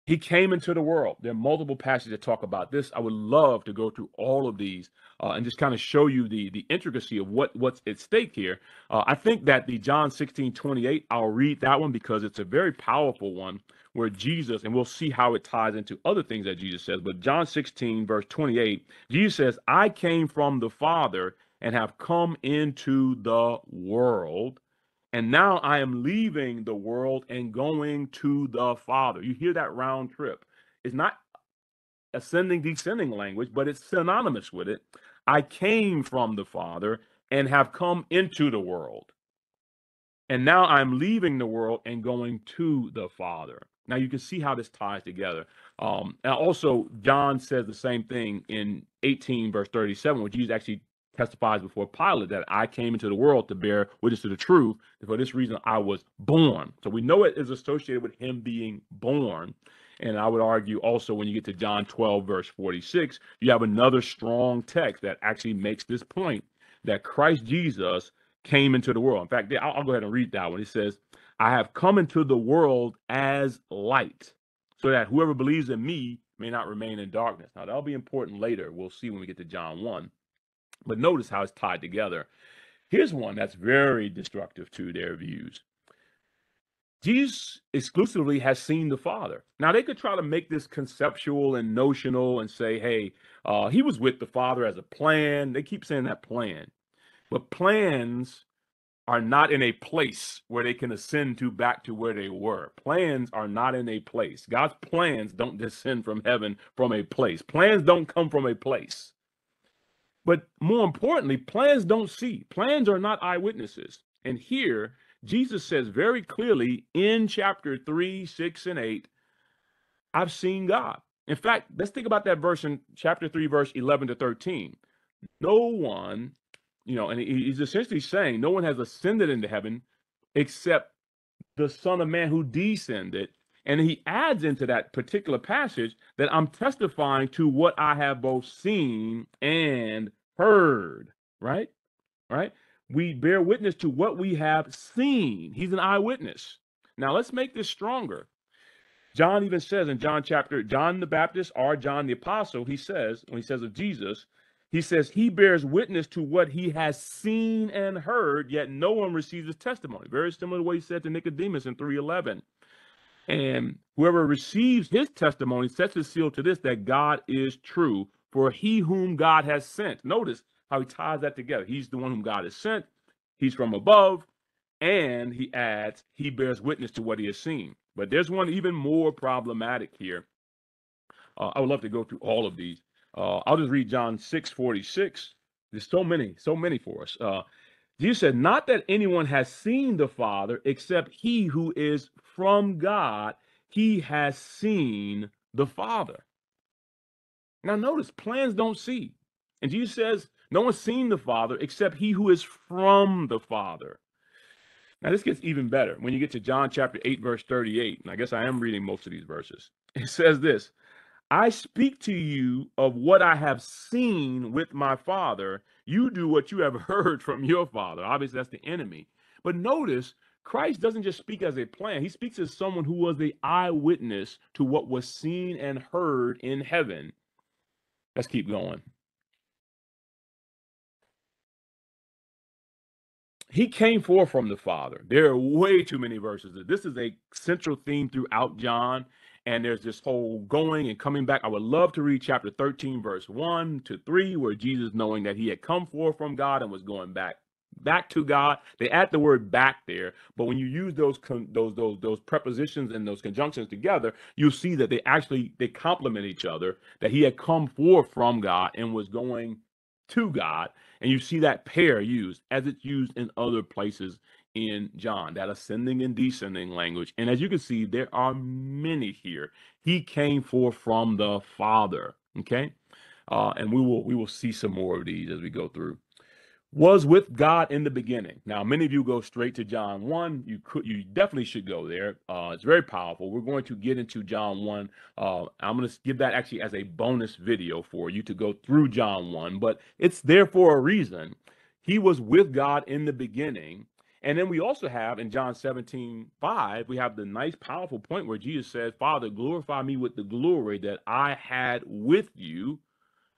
He came into the world. There are multiple passages that talk about this. I would love to go through all of these and just kind of show you the intricacy of what's at stake here. I think that the John 16:28, I'll read that one because it's a very powerful one where Jesus, and we'll see how it ties into other things that Jesus says, but John 16, verse 28, Jesus says, I came from the Father and have come into the world. And now I am leaving the world and going to the Father. You hear that round trip. It's not ascending, descending language, but it's synonymous with it. I came from the Father and have come into the world. And now I'm leaving the world and going to the Father. Now you can see how this ties together. And also, John says the same thing in 18, verse 37, where Jesus actually testifies before Pilate that I came into the world to bear witness to the truth. And for this reason, I was born. So we know it is associated with him being born. And I would argue also when you get to John 12, verse 46, you have another strong text that actually makes this point that Christ Jesus came into the world. In fact, I'll go ahead and read that one. It says, I have come into the world as light, so that whoever believes in me may not remain in darkness. Now, that'll be important later. We'll see when we get to John 1. But notice how it's tied together. Here's one that's very destructive to their views. Jesus exclusively has seen the Father. Now, they could try to make this conceptual and notional and say, hey, he was with the Father as a plan. They keep saying that plan. But plans are not in a place where they can ascend to back to where they were. Plans are not in a place. God's plans don't descend from heaven from a place. Plans don't come from a place. But more importantly, plans don't see. Plans are not eyewitnesses. And here, Jesus says very clearly in chapter 3, 6, and 8, I've seen God. In fact, let's think about that verse in chapter 3, verse 11 to 13. No one, and he's essentially saying no one has ascended into heaven except the Son of Man who descended. And he adds into that particular passage that I'm testifying to what I have both seen and heard, right? Right? We bear witness to what we have seen. He's an eyewitness. Now let's make this stronger. John even says in John the Baptist or John the Apostle, he says, when he says of Jesus, he says he bears witness to what he has seen and heard, yet no one receives his testimony. Very similar to what he said to Nicodemus in 3:11. And whoever receives his testimony sets his seal to this, that God is true, for he whom God has sent. Notice how he ties that together. He's the one whom God has sent. He's from above. And he adds, he bears witness to what he has seen. But there's one even more problematic here. I would love to go through all of these. I'll just read John 6:46. There's so many for us. Jesus said, not that anyone has seen the Father except he who is from God. He has seen the Father. Now notice, plans don't see. And Jesus says, no one's seen the Father except he who is from the Father. Now this gets even better when you get to John chapter 8, verse 38. And I guess I am reading most of these verses. It says this, I speak to you of what I have seen with my Father. You do what you have heard from your father. Obviously, that's the enemy. But notice, Christ doesn't just speak as a plan. He speaks as someone who was the eyewitness to what was seen and heard in heaven. Let's keep going. He came forth from the Father. There are way too many verses. This is a central theme throughout John. And there's this whole going and coming back. I would love to read chapter 13, verse 1 to 3, where Jesus, knowing that he had come forth from God and was going back to God. They add the word back there, but when you use those prepositions and those conjunctions together, you'll see that they complement each other, that he had come forth from God and was going to God. And you see that pair used as it's used in other places in John, that ascending and descending language. And as you can see, there are many here. He came forth from the Father. Okay. And we will see some more of these as we go through. Was with God in the beginning. Now, many of you go straight to John 1. You definitely should go there. It's very powerful. We're going to get into John 1. I'm going to give that actually as a bonus video for you to go through John 1, but it's there for a reason. He was with God in the beginning, And then we also have in John 17:5, we have the nice, powerful point where Jesus says, Father, glorify me with the glory that I had with you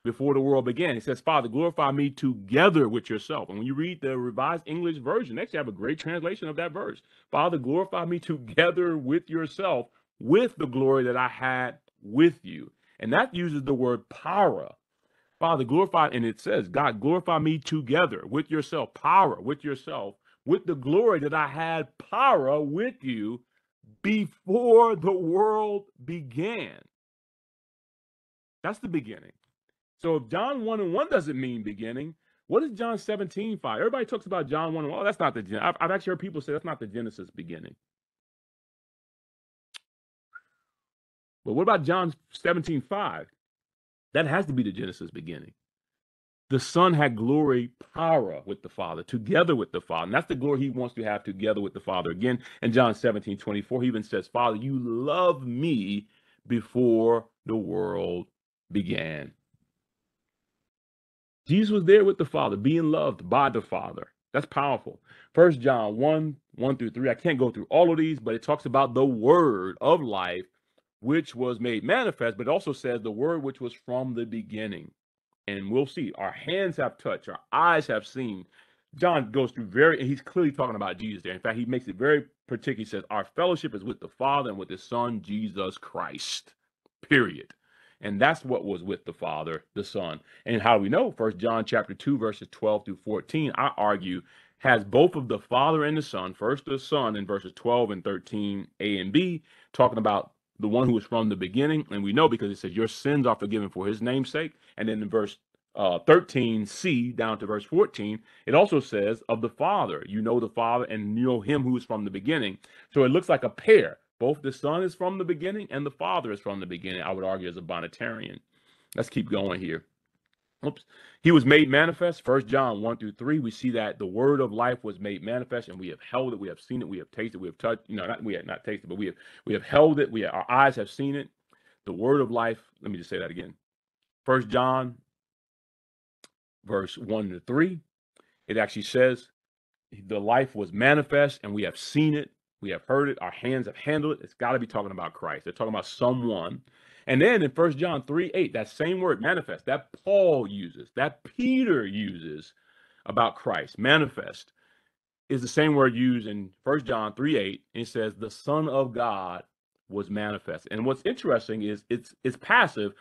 before the world began. He says, Father, glorify me together with yourself. And when you read the Revised English Version, they actually have a great translation of that verse. Father, glorify me together with yourself, with the glory that I had with you. And that uses the word para. Father, glorify, and it says, God, glorify me together with yourself, para, with yourself, with the glory that I had para with you before the world began. That's the beginning. So if John 1:1 doesn't mean beginning, what is John 17:5? Everybody talks about John 1:1. Oh, that's not the I've actually heard people say that's not the Genesis beginning. But what about John 17:5? That has to be the Genesis beginning. The Son had glory para with the Father, together with the Father. And that's the glory he wants to have together with the Father. Again, in John 17:24, he even says, Father, you love me before the world began. Jesus was there with the Father, being loved by the Father. That's powerful. 1 John 1:1-3. I can't go through all of these, but it talks about the word of life, which was made manifest, but it also says the word which was from the beginning. And we'll see. Our hands have touched, our eyes have seen. John goes through and he's clearly talking about Jesus there. In fact, he makes it very particular. He says, our fellowship is with the Father and with his Son, Jesus Christ. Period. And that's what was with the Father, the Son. And how do we know? 1 John chapter 2, verses 12-14, I argue, has both of the Father and the Son. First, the Son in verses 12 and 13, A and B, talking about the one who was from the beginning. And we know because it says, your sins are forgiven for his name's sake. And then in verse 13c down to verse 14, it also says of the Father, you know the Father and you know him who is from the beginning. So it looks like a pair. Both the Son is from the beginning and the Father is from the beginning, I would argue, as a Binitarian. Let's keep going here. Oops. He was made manifest. 1 John 1-3. We see that the word of life was made manifest, and we have held it, we have seen it, we have tasted, we have touched. We have not tasted, but we have held it. Our eyes have seen it. The word of life. Let me just say that again. 1 John verse 1-3. It actually says the life was manifest, and we have seen it. We have heard it. Our hands have handled it. It's got to be talking about Christ. They're talking about someone. And then in 1 John 3:8, that same word manifest, that Paul uses, that Peter uses about Christ, manifest, is the same word used in 1 John 3:8. It says the Son of God was manifest. And what's interesting is it's passive.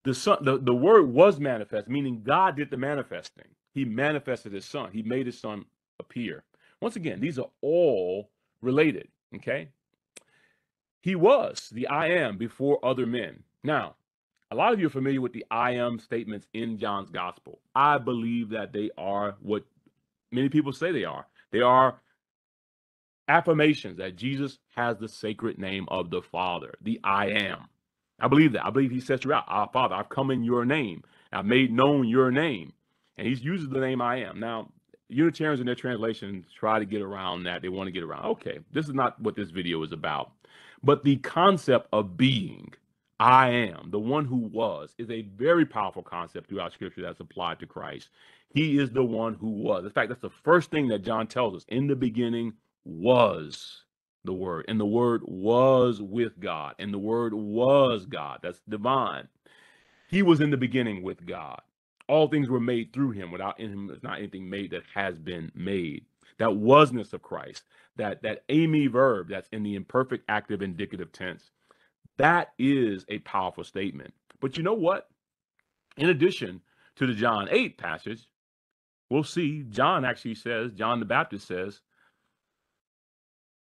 The Son, the word was manifest, meaning God did the manifesting. He manifested his Son. He made his Son appear. Once again, these are all related, okay? He was the I am before other men. Now, a lot of you are familiar with the I am statements in John's gospel. I believe that they are what many people say they are. They are affirmations that Jesus has the sacred name of the Father, the I am. I believe that. I believe he says throughout, our Father, I've come in your name. I've made known your name. And he uses the name I am. Now, Unitarians in their translation try to get around that. They want to get around. Okay, this is not what this video is about. But the concept of being, I am, the one who was, is a very powerful concept throughout Scripture that's applied to Christ. He is the one who was. In fact, that's the first thing that John tells us. In the beginning was the Word, and the Word was with God, and the Word was God. That's divine. He was in the beginning with God. All things were made through him. Without him, there's not anything made that has been made. That wasness of Christ, that eimi verb that's in the imperfect active indicative tense, that is a powerful statement. But you know what? In addition to the John 8 passage, we'll see John actually says, John the Baptist says,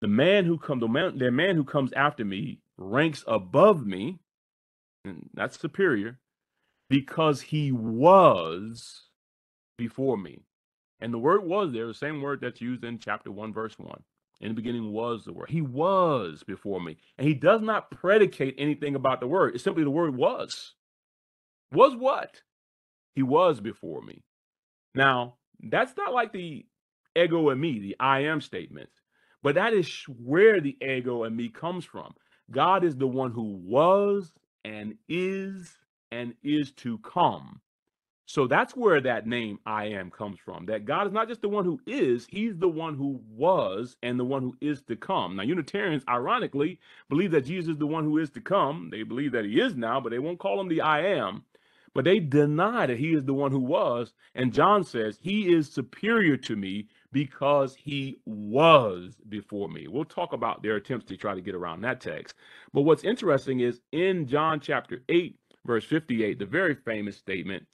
the man who comes after me ranks above me, and that's superior, because he was before me. And the word was there, the same word that's used in chapter 1, verse 1. In the beginning was the word. He was before me. And he does not predicate anything about the word. It's simply the word was. Was what? He was before me. Now, that's not like the ego and me, the I am statements. But that is where the ego and me comes from. God is the one who was and is to come. So that's where that name I am comes from. That God is not just the one who is, he's the one who was and the one who is to come. Now, Unitarians, ironically, believe that Jesus is the one who is to come. They believe that he is now, but they won't call him the I am. But they deny that he is the one who was. And John says he is superior to me because he was before me. We'll talk about their attempts to try to get around that text. But what's interesting is in John chapter 8, verse 58, the very famous statement,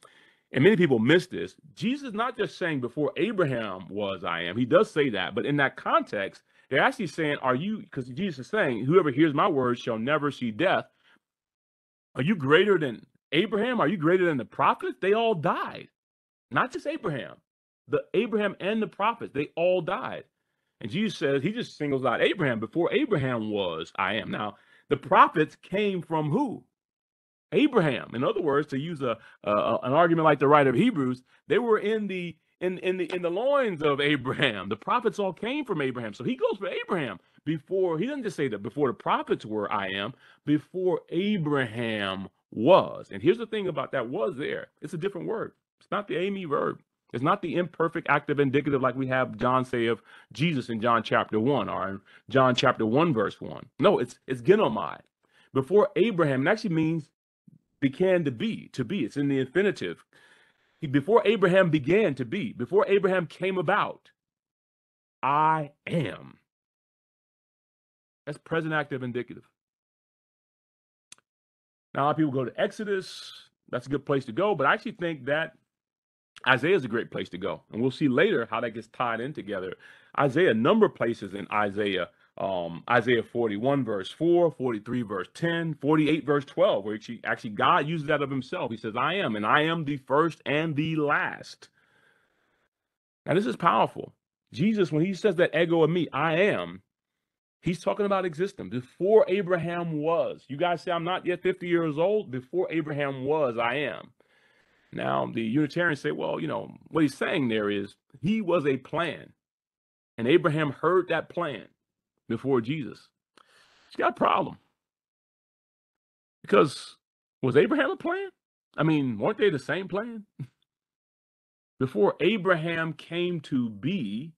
and many people miss this. Jesus is not just saying before Abraham was I am. He does say that, but in that context, they're actually saying, are you, because Jesus is saying, whoever hears my words shall never see death. Are you greater than Abraham? Are you greater than the prophets? They all died. Not just Abraham. The Abraham and the prophets, they all died. And Jesus says, he just singles out Abraham. Before Abraham was I am. Now, the prophets came from who? Abraham. In other words, to use an argument like the writer of Hebrews, they were in the loins of Abraham. The prophets all came from Abraham. So he goes for Abraham before. He doesn't just say that before the prophets were I am, before Abraham was. And here's the thing about that was there. It's a different word. It's not the ame verb. It's not the imperfect active indicative like we have John say of Jesus in John chapter 1 or in John chapter 1 verse 1. No, it's genomai. Before Abraham, it actually means began to be, to be. It's in the infinitive. Before Abraham began to be, before Abraham came about, I am. That's present active indicative. Now, a lot of people go to Exodus. That's a good place to go, but I actually think that Isaiah is a great place to go. And we'll see later how that gets tied in together. Isaiah, a number of places in Isaiah, Isaiah 41 verse 4, 43 verse 10, 48 verse 12, where actually God uses that of himself. He says, I am, and I am the first and the last. Now, this is powerful. Jesus, when he says that ego of me, I am, he's talking about existence. Before Abraham was. You guys say, I'm not yet 50 years old. Before Abraham was, I am. Now, the Unitarians say, well, you know, what he's saying there is he was a plan. And Abraham heard that plan before Jesus. He's got a problem. Because was Abraham a plan? I mean, weren't they the same plan? Before Abraham came to be,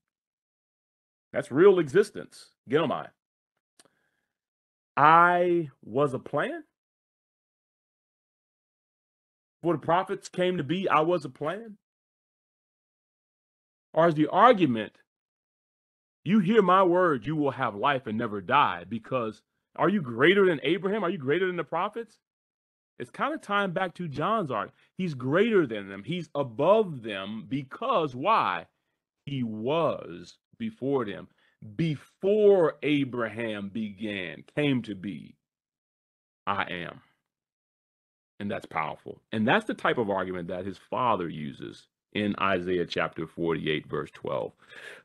that's real existence. Get on my. I was a plan. Before the prophets came to be, I was a plan. Or is the argument, you hear my word, you will have life and never die, because are you greater than Abraham? Are you greater than the prophets? It's kind of tying back to John's argument. He's greater than them. He's above them because why? He was before them. Before Abraham came to be, I am. And that's powerful. And that's the type of argument that his father uses in Isaiah chapter 48, verse 12.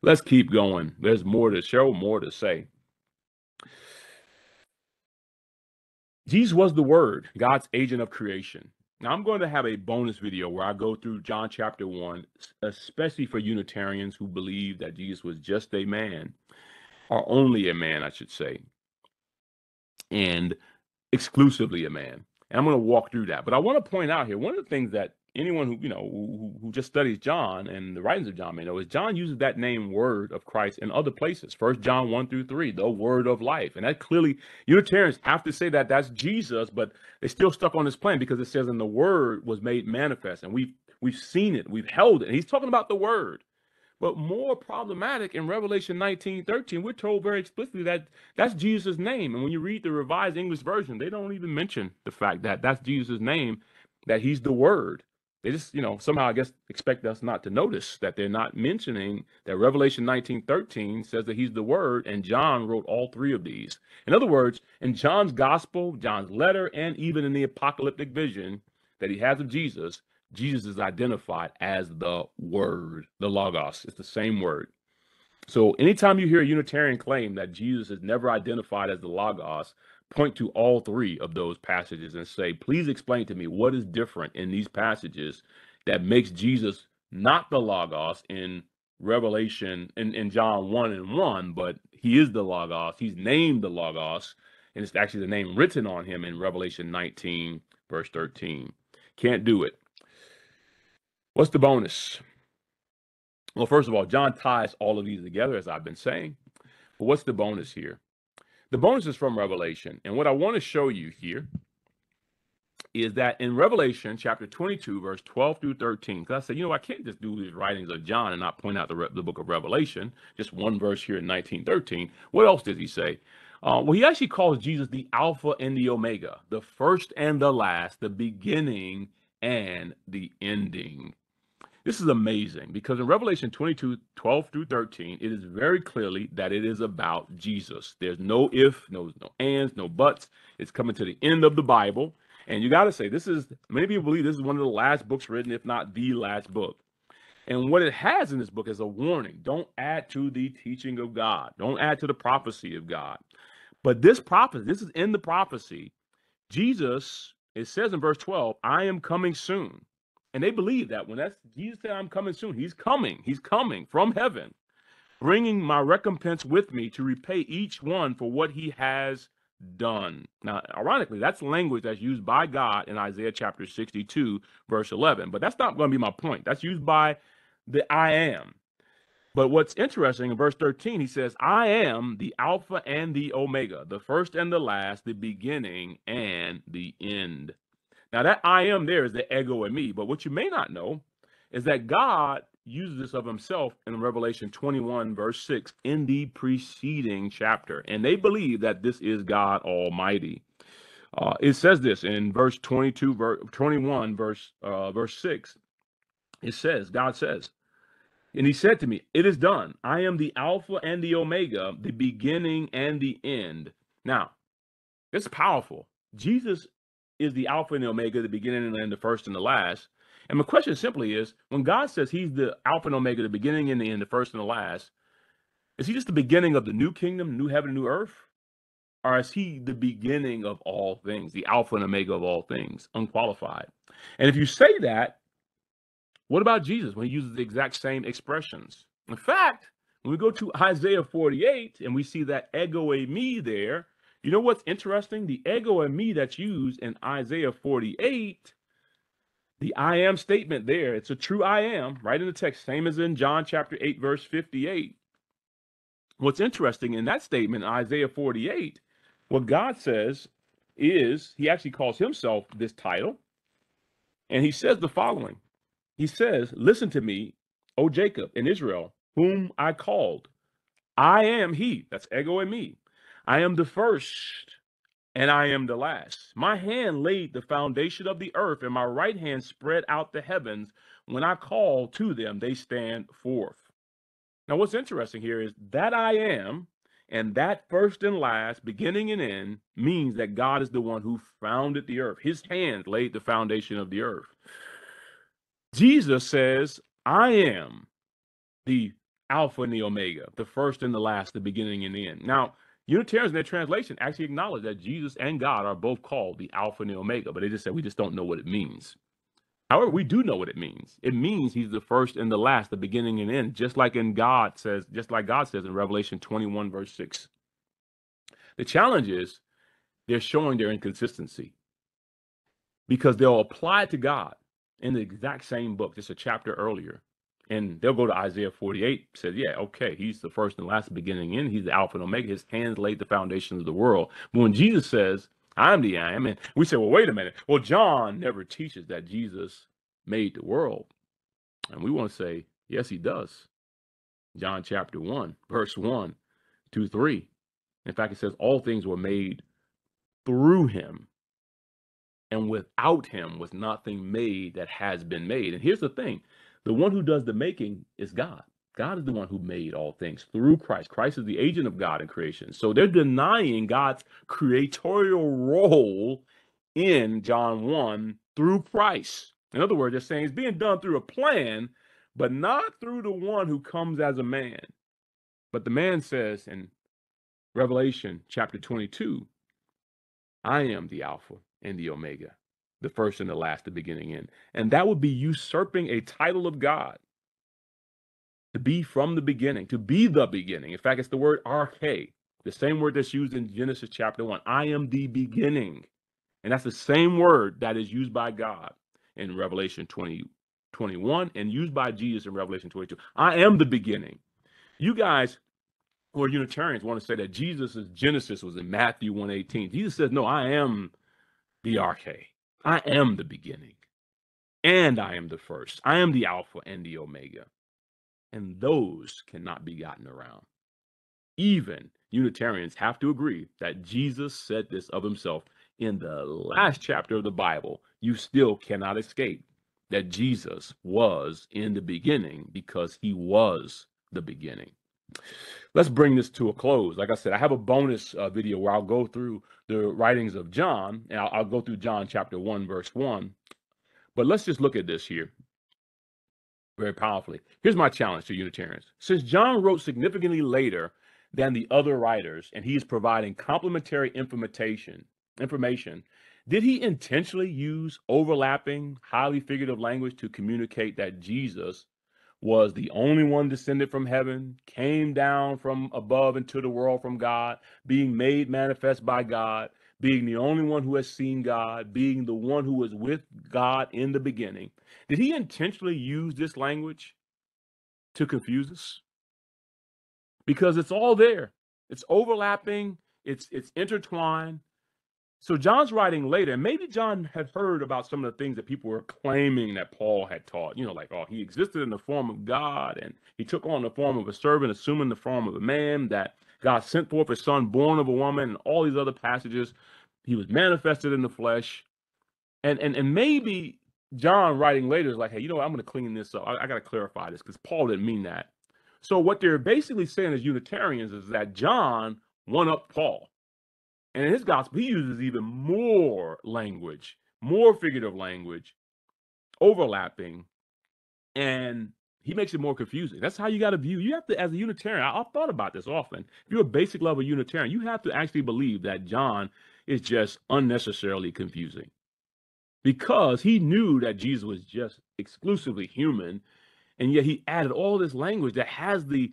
Let's keep going. There's more to show, more to say. Jesus was the Word, God's agent of creation. Now, I'm going to have a bonus video where I go through John chapter 1, especially for Unitarians who believe that Jesus was just a man, or only a man, I should say, and exclusively a man. And I'm going to walk through that. But I want to point out here, one of the things that anyone who, you know, who just studies John and the writings of John may know is John uses that name Word of Christ in other places. 1 John 1 through 3, the Word of life. And that clearly, Unitarians have to say that that's Jesus, but they're still stuck on this plan because it says, and the Word was made manifest. And we've seen it, we've held it. And he's talking about the Word. But more problematic in Revelation 19:13, we're told very explicitly that that's Jesus' name. And when you read the Revised English Version, they don't even mention the fact that that's Jesus' name, that he's the Word. They just, you know, somehow I guess expect us not to notice that they're not mentioning that Revelation 19:13 says that he's the Word, and John wrote all three of these. In other words, in John's gospel, John's letter, and even in the apocalyptic vision that he has of Jesus, Jesus is identified as the Word, the Logos. It's the same word. So anytime you hear a Unitarian claim that Jesus is never identified as the Logos, point to all three of those passages and say, please explain to me what is different in these passages that makes Jesus not the Logos in Revelation, in John 1 and 1, but he is the Logos. He's named the Logos, and it's actually the name written on him in Revelation 19, verse 13. Can't do it. What's the bonus? Well, first of all, John ties all of these together, as I've been saying. But what's the bonus here? The bonus is from Revelation. And what I want to show you here is that in Revelation chapter 22, verse 12 through 13, because I said, I can't just do these writings of John and not point out the book of Revelation, just one verse here in 19:13. What else does he say? Well, he actually calls Jesus the Alpha and the Omega, the first and the last, the beginning and the ending. This is amazing because in Revelation 22, 12 through 13, it is very clearly that it is about Jesus. There's no if, no ands, no buts. It's coming to the end of the Bible. And you got to say, many people believe this is one of the last books written, if not the last book. And what it has in this book is a warning. Don't add to the teaching of God. Don't add to the prophecy of God. But this prophecy, this is in the prophecy. Jesus, it says in verse 12, I am coming soon. And they believe that when that's Jesus said, I'm coming soon, he's coming from heaven, bringing my recompense with me to repay each one for what he has done. Now, ironically, that's language that's used by God in Isaiah chapter 62, verse 11. But that's not going to be my point. That's used by the I am. But what's interesting in verse 13, he says, I am the Alpha and the Omega, the first and the last, the beginning and the end. Now, that I am there is the ego in me. But what you may not know is that God uses this of himself in Revelation 21, verse 6, in the preceding chapter. And they believe that this is God Almighty. It says this in verse 21, verse 6. It says, God says, and he said to me, it is done. I am the Alpha and the Omega, the beginning and the end. Now, it's powerful. Jesus is the Alpha and the Omega, the beginning and the end, the first and the last. And my question simply is, when God says he's the Alpha and Omega, the beginning and the end, the first and the last, is he just the beginning of the new kingdom, new heaven, new earth? Or is he the beginning of all things, the Alpha and Omega of all things, unqualified? And if you say that, what about Jesus when he uses the exact same expressions? In fact, when we go to Isaiah 48 and we see that ego e me there, you know what's interesting? The ego and me that's used in Isaiah 48, the I am statement there, it's a true I am, right in the text, same as in John chapter 8, verse 58. What's interesting in that statement, Isaiah 48, what God says is, he actually calls himself this title, and he says the following. He says, listen to me, O Jacob and Israel, whom I called. I am he, that's ego and me. I am the first and I am the last. My hand laid the foundation of the earth, and my right hand spread out the heavens. When I call to them, they stand forth. Now, what's interesting here is that I am, and that first and last, beginning and end, means that God is the one who founded the earth. His hand laid the foundation of the earth. Jesus says, I am the Alpha and the Omega, the first and the last, the beginning and the end. Now, Unitarians in their translation actually acknowledge that Jesus and God are both called the Alpha and the Omega, but they just said we just don't know what it means. However, we do know what it means. It means he's the first and the last, the beginning and end, just like God says in Revelation 21, verse 6. The challenge is they're showing their inconsistency because they'll apply it to God in the exact same book, just a chapter earlier. And they'll go to Isaiah 48, says, yeah, okay, he's the first and last, the beginning and end. He's the Alpha and Omega. His hands laid the foundations of the world. But when Jesus says, I'm the I am, and we say, well, wait a minute. Well, John never teaches that Jesus made the world. And we want to say, yes, he does. John chapter 1, verse 1, 2, 3. In fact, it says all things were made through him, and without him was nothing made that has been made. And here's the thing. The one who does the making is God. God is the one who made all things through Christ. Christ is the agent of God in creation. So they're denying God's creatorial role in John 1 through Christ. In other words, they're saying it's being done through a plan, but not through the one who comes as a man. But the man says in Revelation chapter 22, I am the Alpha and the Omega, the first and the last, the beginning and end. And that would be usurping a title of God. To be from the beginning, to be the beginning. In fact, it's the word arche, the same word that's used in Genesis chapter 1. I am the beginning. And that's the same word that is used by God in Revelation 22, 21 and used by Jesus in Revelation 22. I am the beginning. You guys who are Unitarians want to say that Jesus' Genesis was in Matthew 1:18. Jesus says, no, I am the arche. I am the beginning. And I am the first. I am the Alpha and the Omega. And those cannot be gotten around. Even Unitarians have to agree that Jesus said this of himself in the last chapter of the Bible. You still cannot escape that Jesus was in the beginning because he was the beginning. Let's bring this to a close. Like I said, I have a bonus video where I'll go through the writings of John, and I'll go through John chapter 1, verse 1. But let's just look at this here very powerfully. Here's my challenge to Unitarians. Since John wrote significantly later than the other writers, and he is providing complementary information, did he intentionally use overlapping, highly figurative language to communicate that Jesus was the only one descended from heaven, came down from above into the world from God, being made manifest by God, being the only one who has seen God, being the one who was with God in the beginning? Did he intentionally use this language to confuse us? Because it's all there. It's overlapping. It's intertwined. So John's writing later, and maybe John had heard about some of the things that people were claiming that Paul had taught. You know, like, oh, he existed in the form of God, and he took on the form of a servant, assuming the form of a man, that God sent forth his son, born of a woman, and all these other passages. He was manifested in the flesh. And maybe John writing later is like, hey, you know what, I'm going to clean this up. I got to clarify this because Paul didn't mean that. So what they're basically saying as Unitarians is that John one-upped Paul. And in his gospel, he uses even more language, more figurative language, overlapping, and he makes it more confusing. That's how you got to view. You have to, as a Unitarian, I've thought about this often. If you're a basic level Unitarian, you have to actually believe that John is just unnecessarily confusing, because he knew that Jesus was just exclusively human, and yet he added all this language that has the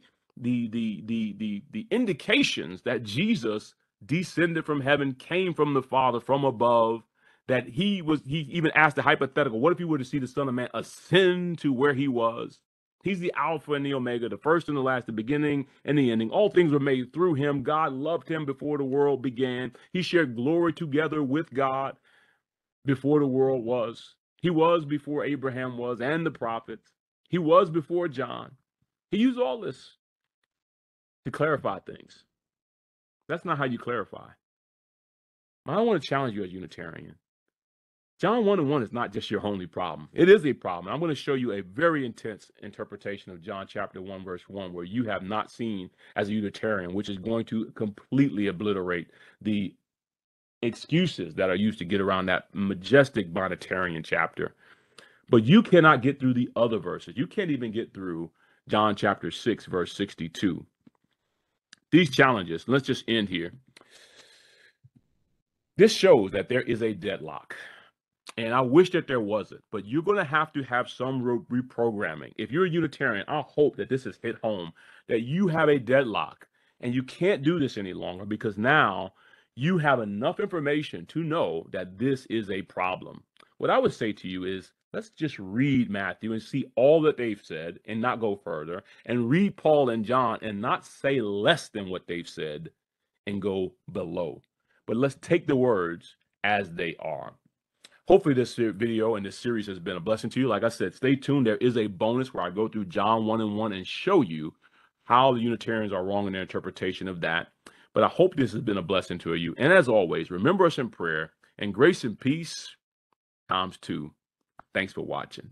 indications that Jesus descended from heaven, came from the Father from above, that he even asked the hypothetical, what if you were to see the Son of Man ascend to where he was? He's the Alpha and the Omega, the first and the last, the beginning and the ending. All things were made through him. God loved him before the world began. He shared glory together with God before the world was. He was before Abraham was and the prophets. He was before John. He used all this to clarify things. That's not how you clarify. I want to challenge you as Unitarian. John 1:1 is not just your only problem. It is a problem. I'm going to show you a very intense interpretation of John chapter 1, verse 1, where you have not seen as a Unitarian, which is going to completely obliterate the excuses that are used to get around that majestic Binitarian chapter. But you cannot get through the other verses. You can't even get through John chapter 6, verse 62. These challenges, let's just end here. This shows that there is a deadlock. And I wish that there wasn't, but you're going to have some reprogramming. If you're a Unitarian, I hope that this has hit home, that you have a deadlock and you can't do this any longer, because now you have enough information to know that this is a problem. What I would say to you is, let's just read Matthew and see all that they've said and not go further, and read Paul and John and not say less than what they've said and go below. But let's take the words as they are. Hopefully this video and this series has been a blessing to you. Like I said, stay tuned. There is a bonus where I go through John 1:1 and show you how the Unitarians are wrong in their interpretation of that. But I hope this has been a blessing to you. And as always, remember us in prayer, and grace and peace times 2. Thanks for watching.